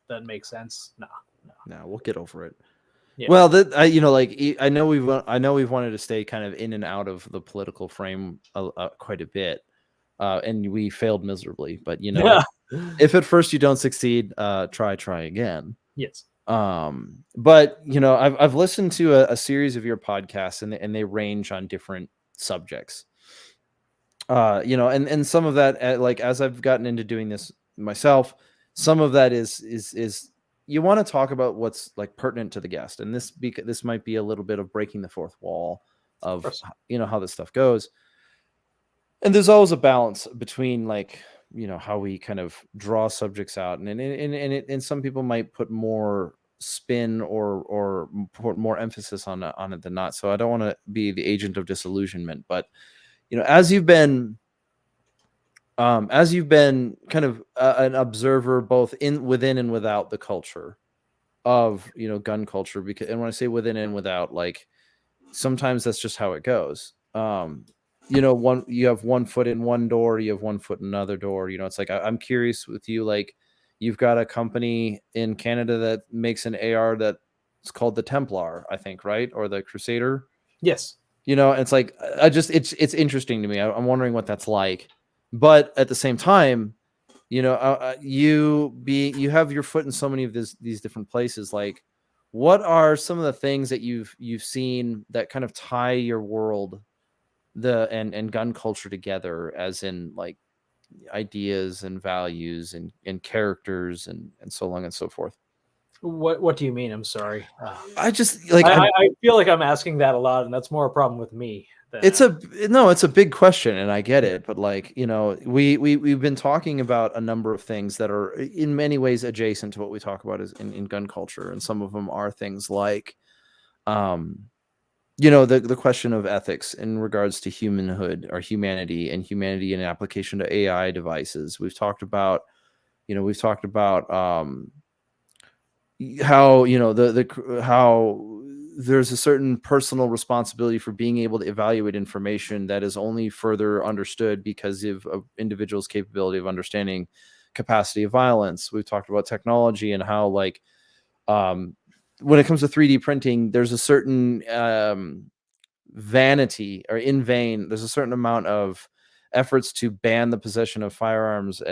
that make sense. No, no. No, we'll get over it. Yeah. Well, that I know we've wanted to stay kind of in and out of the political frame quite a bit, and we failed miserably. But Yeah. if at first you don't succeed, try again. Yes. But I've listened to a series of your podcasts, and they range on different subjects. And some of that, like as I've gotten into doing this myself, some of that is you want to talk about what's like pertinent to the guest, and this might be a little bit of breaking the fourth wall Of of course. how this stuff goes. And there's always a balance between like how we kind of draw subjects out, and some people might put more spin or put more emphasis on it than not. So I don't want to be the agent of disillusionment, but as you've been kind of an observer both within and without the culture of gun culture, because and when I say within and without, like sometimes that's just how it goes. One you have one foot in one door, you have one foot in another door. It's like I'm curious with you, like you've got a company in Canada that makes an AR that it's called the Templar, I think, right? Or the Crusader. Yes. It's like I just it's interesting to me. I'm wondering what that's like, but at the same time, you have your foot in so many of these different places. Like, what are some of the things that you've seen that kind of tie your world and gun culture together, as in like ideas and values and characters and so on and so forth? What do you mean? I'm sorry. I just like I feel like I'm asking that a lot, and that's more a problem with me than it's a big question, and I get yeah. it, but like we've been talking about a number of things that are in many ways adjacent to what we talk about is in gun culture, and some of them are things like um the question of ethics in regards to humanhood or humanity in application to AI devices. We've talked about how how there's a certain personal responsibility for being able to evaluate information that is only further understood because of an individual's capability of understanding capacity of violence. We've talked about technology and how like um, when it comes to 3D printing, there's a certain vanity or in vain. There's a certain amount of efforts to ban the possession of firearms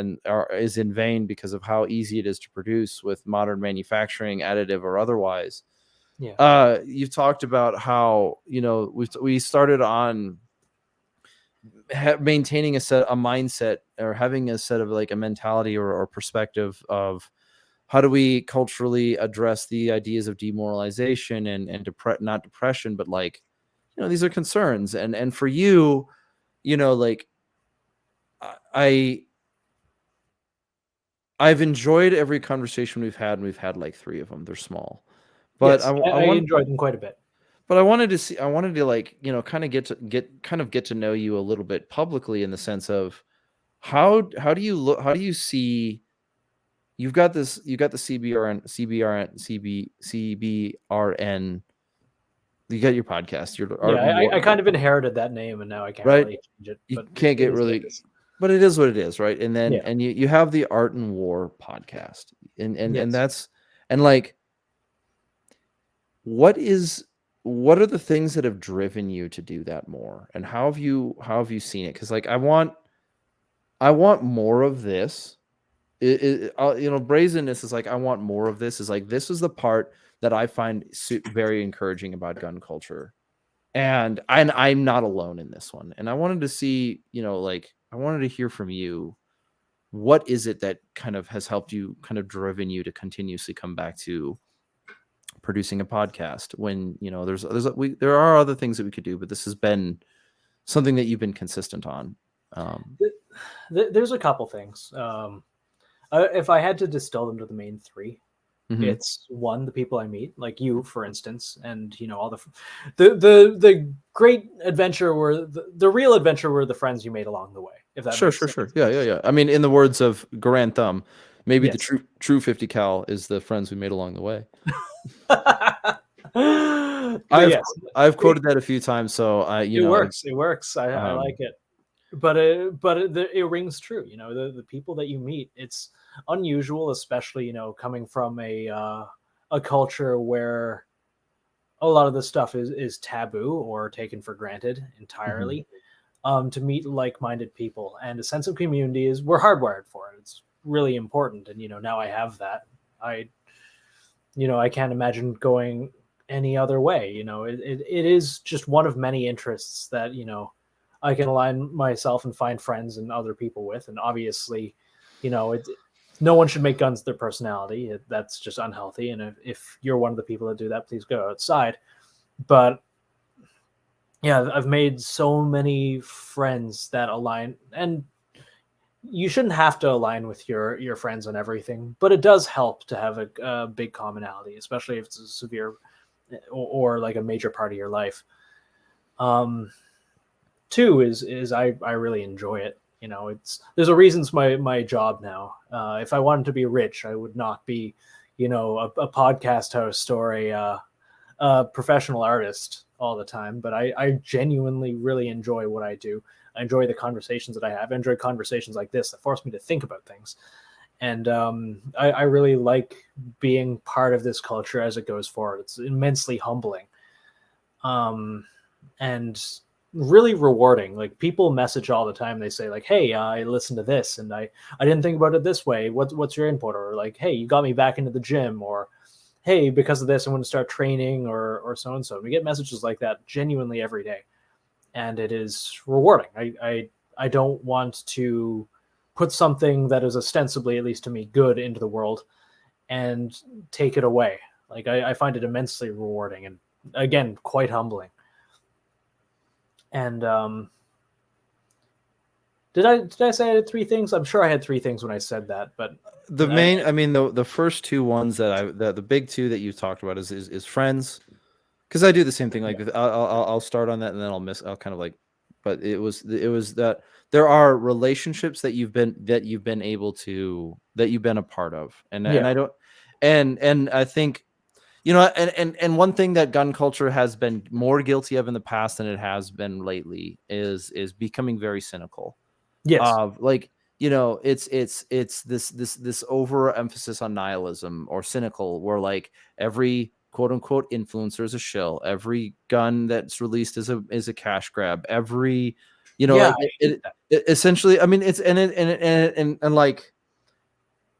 is in vain because of how easy it is to produce with modern manufacturing, additive or otherwise. Yeah. You've talked about how we started on maintaining a mindset, or having a set of like a mentality or perspective of how do we culturally address the ideas of demoralization and not depression, but like these are concerns. And for you, like I I've enjoyed every conversation we've had, and we've had like three of them. They're small, but Yes, I enjoyed them quite a bit. but I wanted to like kind of get to know you a little bit publicly, in the sense of how do you look, how do you see, you've got the CBRN, you got your podcast, your Yeah, art and war, I kind of inherited that name, and now I can't right? really change it. You But can't it get is what it really, is. but it is what it is, right? And then Yeah. you have the art and war podcast, and Yes. that's, and like what is what are the things that have driven you to do that more, and how have you seen it? Because like I want more of this. Brazenness is like I want more of this. Is like this is the part that I find very encouraging about gun culture, and I'm not alone in this one. And I wanted to see, like I wanted to hear from you. What is it that kind of has helped you, kind of driven you to continuously come back to producing a podcast when there are other things that we could do, but this has been something that you've been consistent on. Um, There's a couple things. If I had to distill them to the main three, mhm. it's one, the people I meet, like you, for instance, and all the great adventure were the real adventure were the friends you made along the way. If that Sure, makes sure, sense. sure. Yeah, yeah, yeah. I mean, in the words of Garand Thumb, maybe the Yes. true 50 cal is the friends we made along the way. But I've yes, I've it, quoted that a few times, so it works. It works. I like um, it. But it rings true. The people that you meet, it's unusual, especially coming from a culture where a lot of this stuff is taboo or taken for granted mhm. entirely. To meet like-minded people and a sense of community is we're hardwired for it. It's really important, and now I have that. I can't imagine going any other way. It is just one of many interests that I can align myself and find friends and other people with. And obviously, no one should make guns their personality. That's just unhealthy. And if you're one of the people that do that, please go outside. But yeah, I've made so many friends that align, and you shouldn't have to align with your friends on everything, but it does help to have a big commonality, especially if it's a severe or like a major part of your life. Um, Two is I really enjoy it. There's a reasons my job now. If I wanted to be rich, I would not be, a podcast host or a professional artist all the time. But I genuinely really enjoy what I do. I enjoy the conversations that I have. I enjoy conversations like this that force me to think about things. And I really like being part of this culture as it goes forward. It's immensely humbling. And really rewarding. Like people message all the time. They say like, "Hey, I listened to this, and I didn't think about it this way. What's your input?" Or like, "Hey, you got me back into the gym," or "Hey, because of this, I'm going to start training," or so and so. We get messages like that genuinely every day, and it is rewarding. I don't want to put something that is ostensibly, at least to me, good into the world and take it away. Like I find it immensely rewarding and again quite humbling. And did I say I had three things? I'm sure I had three things when I said that, but The I, main, I mean, the first two ones the big two that you talked about is friends, because I do the same thing. yeah, Like I'll start on that, and then I'll kind of like, but it was that there are relationships that you've been able to, that you've been a part of, and yeah, I don't, and I think, and one thing that gun culture has been more guilty of in the past than it has been lately is becoming very cynical yes, of, like, it's this overemphasis on nihilism or cynical, where like every quote unquote influencer is a shill, every gun that's released is a cash grab, every, yeah. like I hate that. it essentially, I mean, it's and like,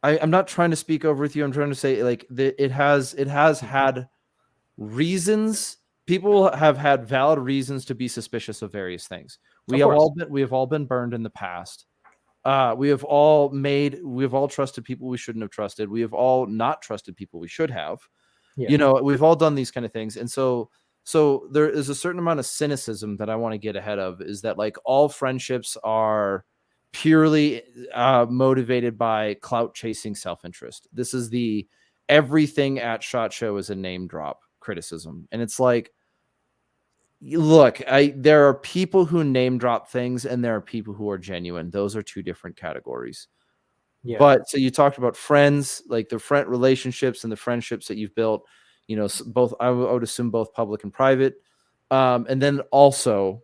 I'm not trying to speak over with you. I'm trying to say, like, it has had reasons. People have had valid reasons to be suspicious of various things. Of course, We have all been burned in the past. We have all trusted people we shouldn't have trusted. We have all not trusted people we should have. yeah, We've all done these kind of things. And so there is a certain amount of cynicism that I want to get ahead of, is that like all friendships are purely motivated by clout chasing self-interest. This is the everything at SHOT Show is a name drop criticism. And it's like, look, there are people who name drop things, and there are people who are genuine. Those are two different categories. yeah, But so you talked about friends, like the friend relationships and the friendships that you've built, both, I would assume both public and private. And then also,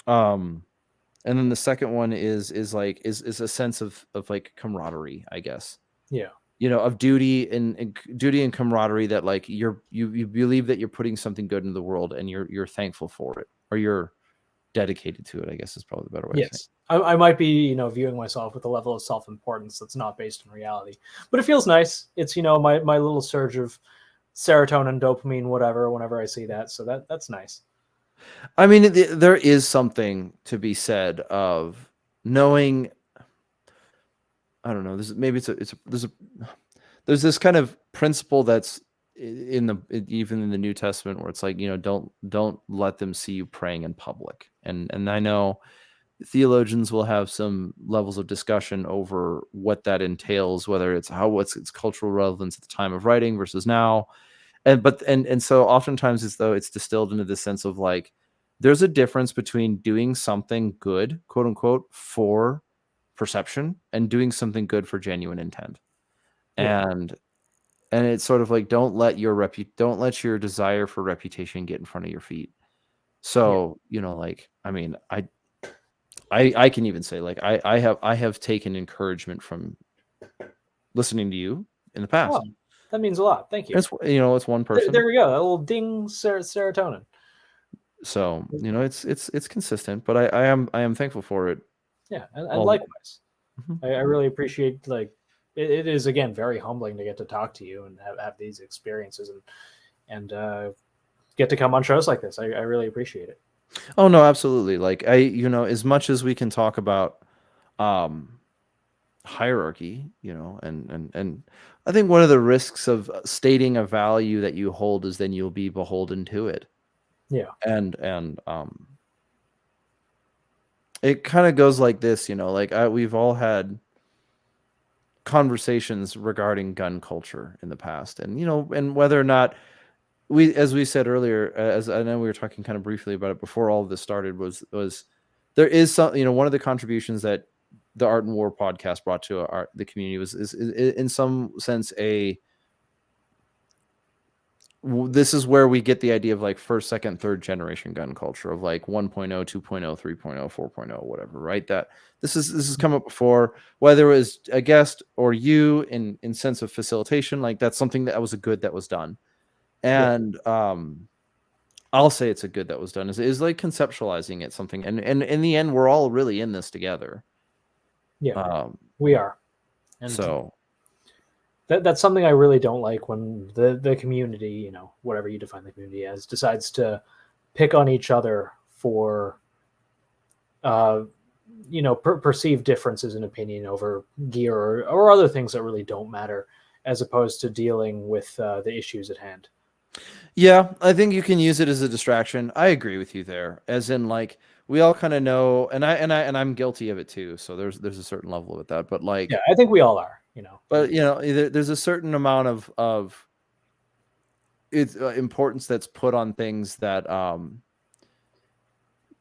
um, and then the second one is a sense of like camaraderie, I guess. yeah. of duty and duty and camaraderie, that like you believe that you're putting something good into the world, and you're thankful for it, or you're dedicated to it, I guess is probably the better way of saying Yes. I might be, viewing myself with a level of self-importance that's not based in reality, but it feels nice. It's, my little surge of serotonin, dopamine, whatever, whenever I see that. So that's nice. it. I mean, there is something to be said of knowing. I don't know. Maybe there's this kind of principle that's even in the New Testament, where it's like, don't let them see you praying in public. And I know theologians will have some levels of discussion over what that entails, whether it's what's its cultural relevance at the time of writing versus now. And so oftentimes it's, though, it's distilled into this sense of like, there's a difference between doing something good, quote unquote, for perception, and doing something good for genuine intent. Yeah. And it's sort of like, don't let your desire for reputation get in front of your feet. Yeah. So, like, I mean, I can even say, like, I have taken encouragement from listening to you in the Oh, past. that means a lot. Thank you. It's one person. There we go. A little ding, serotonin. So, it's consistent, but I am thankful for it. Yeah, and All. likewise. Mhm. I really appreciate, like, it is, again, very humbling to get to talk to you and have these experiences, and get to come on shows like this. I really appreciate it. Oh no, absolutely. Like, as much as we can talk about um hierarchy, and I think one of the risks of stating a value that you hold is then you'll be beholden to it. Yeah. And it kind of goes like this, like, we've all had conversations regarding gun culture in the past, and whether or not as we said earlier, as I know we were talking kind of briefly about it before all of this started, was there is some, one of the contributions that the Art and War podcast brought to the community is in some sense this is where we get the idea of like first, second, third generation gun culture, of like 1.0, 2.0, 3.0, 4.0, whatever, right? That this has come up before, whether it was a guest or you, in sense of facilitation. Like, that's something that was a good that was done. Yeah. And I'll say it's a good that was done, is like conceptualizing it something, and in the end, we're all really in this together. Yeah. Um, We are. And so that's something I really don't like, when the community, whatever you define the community as, decides to pick on each other for uh perceived differences in opinion over gear, or other things that really don't matter, as opposed to dealing with the issues at hand. yeah, I think you can use it as a distraction. I agree with you there, as in, like, we all kind of know, and I'm guilty of it too. So there's a certain level of that, but Yeah, like, I think we all are. there's a certain amount of it's importance that's put on things that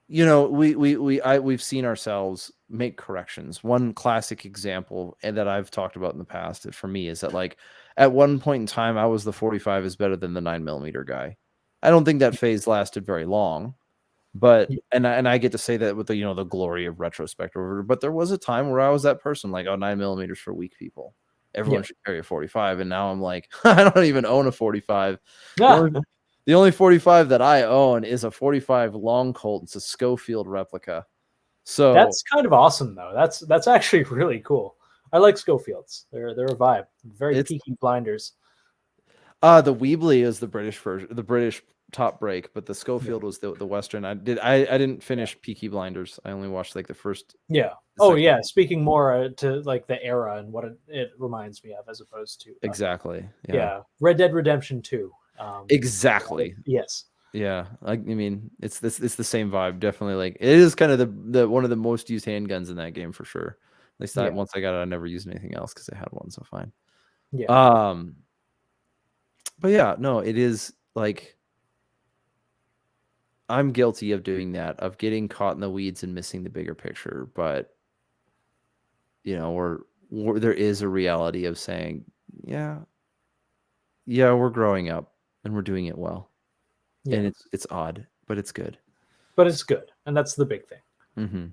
we've seen ourselves make corrections. One classic example, and that I've talked about in the past, for me, is that, like, at one point in time, I was the 45 is better than the 9mm guy. I don't think that phase lasted very long, but Yeah. and I get to say that with the glory of retrospect. But there was a time where I was that person, like, oh, 9mm for weak people. Yeah. Everyone should carry a 45, and now I'm like, I don't even own a 45. The Ah, only the only 45 that I own is a 45 long Colt. It's a Schofield replica. So, that's kind of awesome, though. That's actually really cool. I like Schofields. They're a vibe. Very it's Peaky Blinders. the Weebly is the British version, the British top break, but the Yeah. Schofield was the Western. I didn't finish Peaky Blinders. I only watched like the first, Yeah. the Oh, second. yeah. Speaking more to like the era and what it reminds me of, as opposed to Exactly. Yeah. yeah, Red Dead Redemption 2. Exactly. Yes. Yeah. I mean, it's the same vibe. Definitely, like, it is kind of the one of the most used handguns in that game for sure. At least Yeah. once I got it, I never used anything else because I had one, so fine. Yeah. Um, but yeah, no, it is like, I'm guilty of doing that, of getting caught in the weeds and missing the bigger picture. But we're there is a reality of saying, yeah, yeah, we're growing up and we're doing it well, and Yeah. it's odd, but it's good. But it's good, and that's the big thing. Hmm.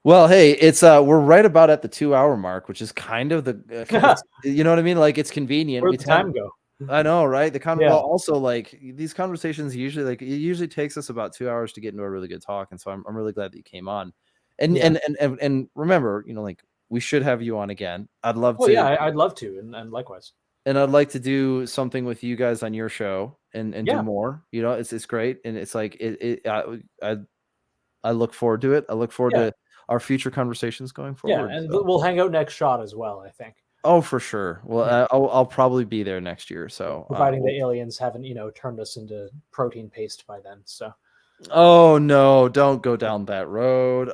Well, hey, it's we're right about at the 2 hour mark, which is kind of the it's, you know what I mean? Like it's convenient. Where'd We the tend time go? I know, right? Yeah, Well, also like these conversations usually like it usually takes us about 2 hours to get into a really good talk, and so I'm really glad that you came on. And yeah. and remember, like we should have you on again. I'd love Well, yeah, to, I'd love to, and likewise. and I'd like to do something with you guys on your show and do Yeah, more. It's great, and it's like I look forward to it. I look forward yeah, to our future conversations going yeah, forward. and So. we'll hang out next shot as well. I think. Oh, for sure. Well, Yeah, I'll probably be there next year. yeah. So, Providing the aliens haven't turned us into protein paste by then. So, oh no, don't go down that road.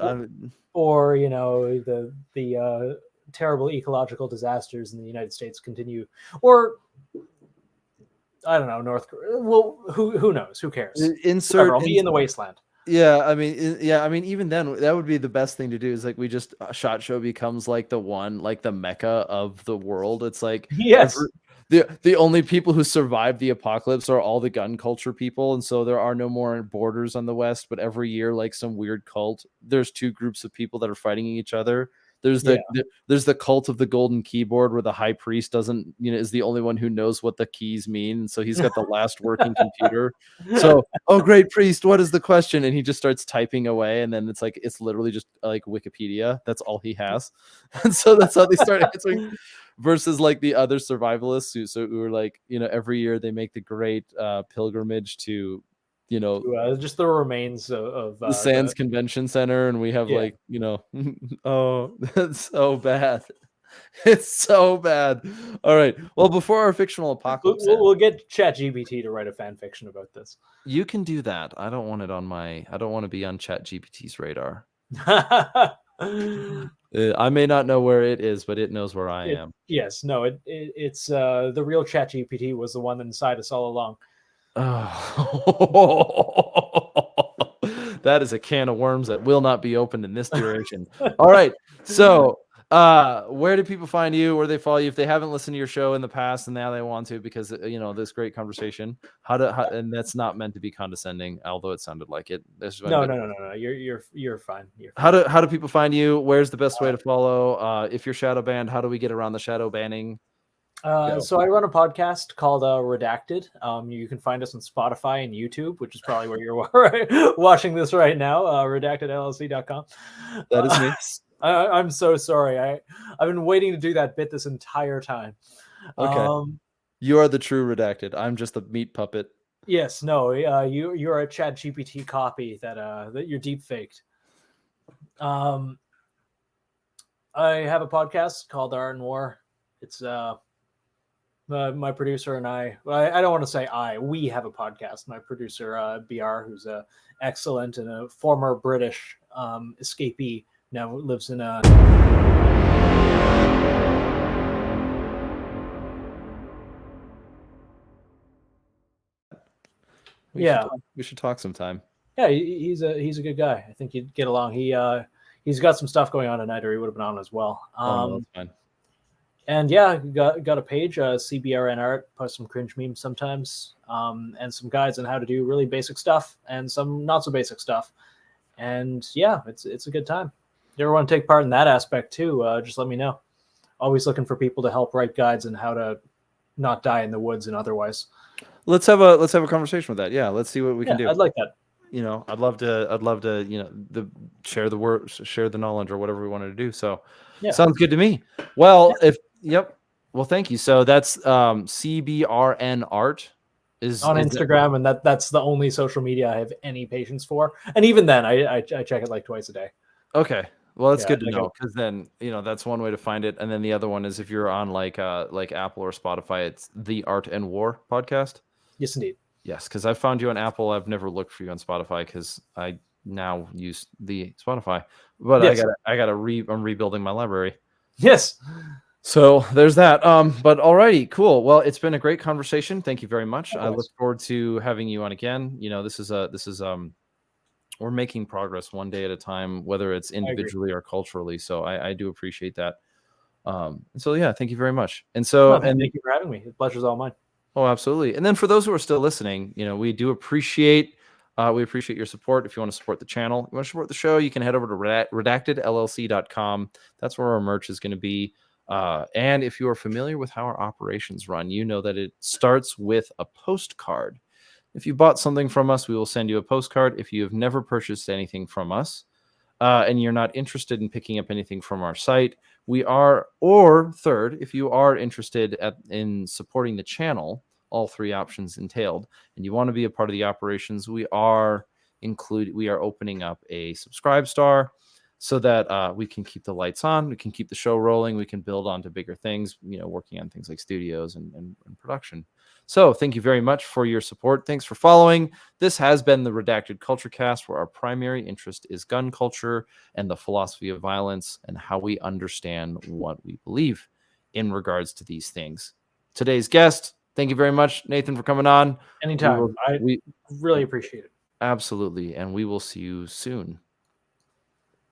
or the terrible ecological disasters in the United States continue, or I don't know, North Korea. Well, who knows? Who cares? Whatever. insert I'll in. be in the wasteland. Yeah, I mean, even then, that would be the best thing to do. Is like we just Shot Show becomes like the one, like the mecca of the world. It's like Yes. every the only people who survive the apocalypse are all the gun culture people, and so there are no more borders on the West. But every year, like some weird cult, there's two groups of people that are fighting each other. There's Yeah. there's the cult of the golden keyboard, where the high priest doesn't, is the only one who knows what the keys mean, and so he's got the last working computer. So, oh, great priest, what is the question? And he just starts typing away, and then it's literally just like Wikipedia. That's all he has, and so that's how they start answering. Versus like the other survivalists who are like, every year they make the great pilgrimage to, you know, Just the remains of the Sands Convention Center, and we have yeah. like, oh, that's so bad. It's so bad. All right. Well, before our fictional apocalypse ends, We'll get ChatGPT to write a fan fiction about this. you can do that. I don't want to be on ChatGPT's radar. I may not know where it is, but it knows where I am. Yes, no, it's the real ChatGPT was the one inside us all along. Oh, that is a can of worms that will not be opened in this duration. All right. So, where do people find you? Where do they follow you if they haven't listened to your show in the past and now they want to because this great conversation? And that's not meant to be condescending, although it sounded like it. No. You're fine. You're How fine. do people find you? Where's the best way to follow? If you're shadow banned, how do we get around the shadow banning? Go. So I run a podcast called Redacted. You can find us on Spotify and YouTube, which is probably where you're watching this right now. RedactedLLC.com. That is me. I'm so sorry. I've been waiting to do that bit this entire time. Okay. You are the true Redacted. I'm just the meat puppet. Yes. No. You're a ChatGPT copy that you're deep faked. I have a podcast called Art and War. It's my producer and I don't want to say we have a podcast. My producer, BR, who's excellent and a former British escapee, now lives in a. We should talk sometime. Yeah, he's a good guy. I think you'd get along. He's got some stuff going on tonight, or he would have been on as well. No, that's fine. And yeah, got a page, CBRN Art, post some cringe memes sometimes, and some guides on how to do really basic stuff and some not so basic stuff. And yeah, it's a good time. If you ever want to take part in that aspect too, just let me know. Always looking for people to help write guides on how to not die in the woods and otherwise. Let's have a conversation with that. Yeah, let's see what we can do. I'd like that. I'd love to, share the word, share the knowledge, or whatever we wanted to do. So, sounds good to me. Well, well, thank you. So that's CBRN Art is on Instagram, and that's the only social media I have any patience for. And even then, I check it like twice a day. Okay. Well, that's good to know, because then that's one way to find it, and then the other one is if you're on like Apple or Spotify, it's the Art and War podcast. Yes, indeed. Yes, because I found you on Apple. I've never looked for you on Spotify because I now use the Spotify. But yes. I'm rebuilding my library. Yes. So there's that. But alrighty, cool. Well, it's been a great conversation. Thank you very much. I look forward to having you on again. This is we're making progress one day at a time, whether it's individually or culturally. So I do appreciate that. So yeah, thank you very much. And so thank you for having me. The pleasure's all mine. Oh, absolutely. And then for those who are still listening, we do appreciate We appreciate your support. If you want to support the channel, you want to support the show, you can head over to redactedllc.com. That's where our merch is going to be. And if you are familiar with how our operations run, you know that it starts with a postcard. If you bought something from us, we will send you a postcard. If you have never purchased anything from us, and you're not interested in picking up anything from our site, we are, or third, if you are interested in supporting the channel, all three options entailed, and you want to be a part of the operations, we are opening up a subscribe star so that we can keep the lights on, we can keep the show rolling, we can build on to bigger things, working on things like studios and production. So thank you very much for your support. Thanks for following. This has been the Redacted Culture Cast, where our primary interest is gun culture and the philosophy of violence and how we understand what we believe in regards to these things. Today's guest, thank you very much, Nathan, for coming on. Anytime. I really appreciate it. Absolutely. And we will see you soon.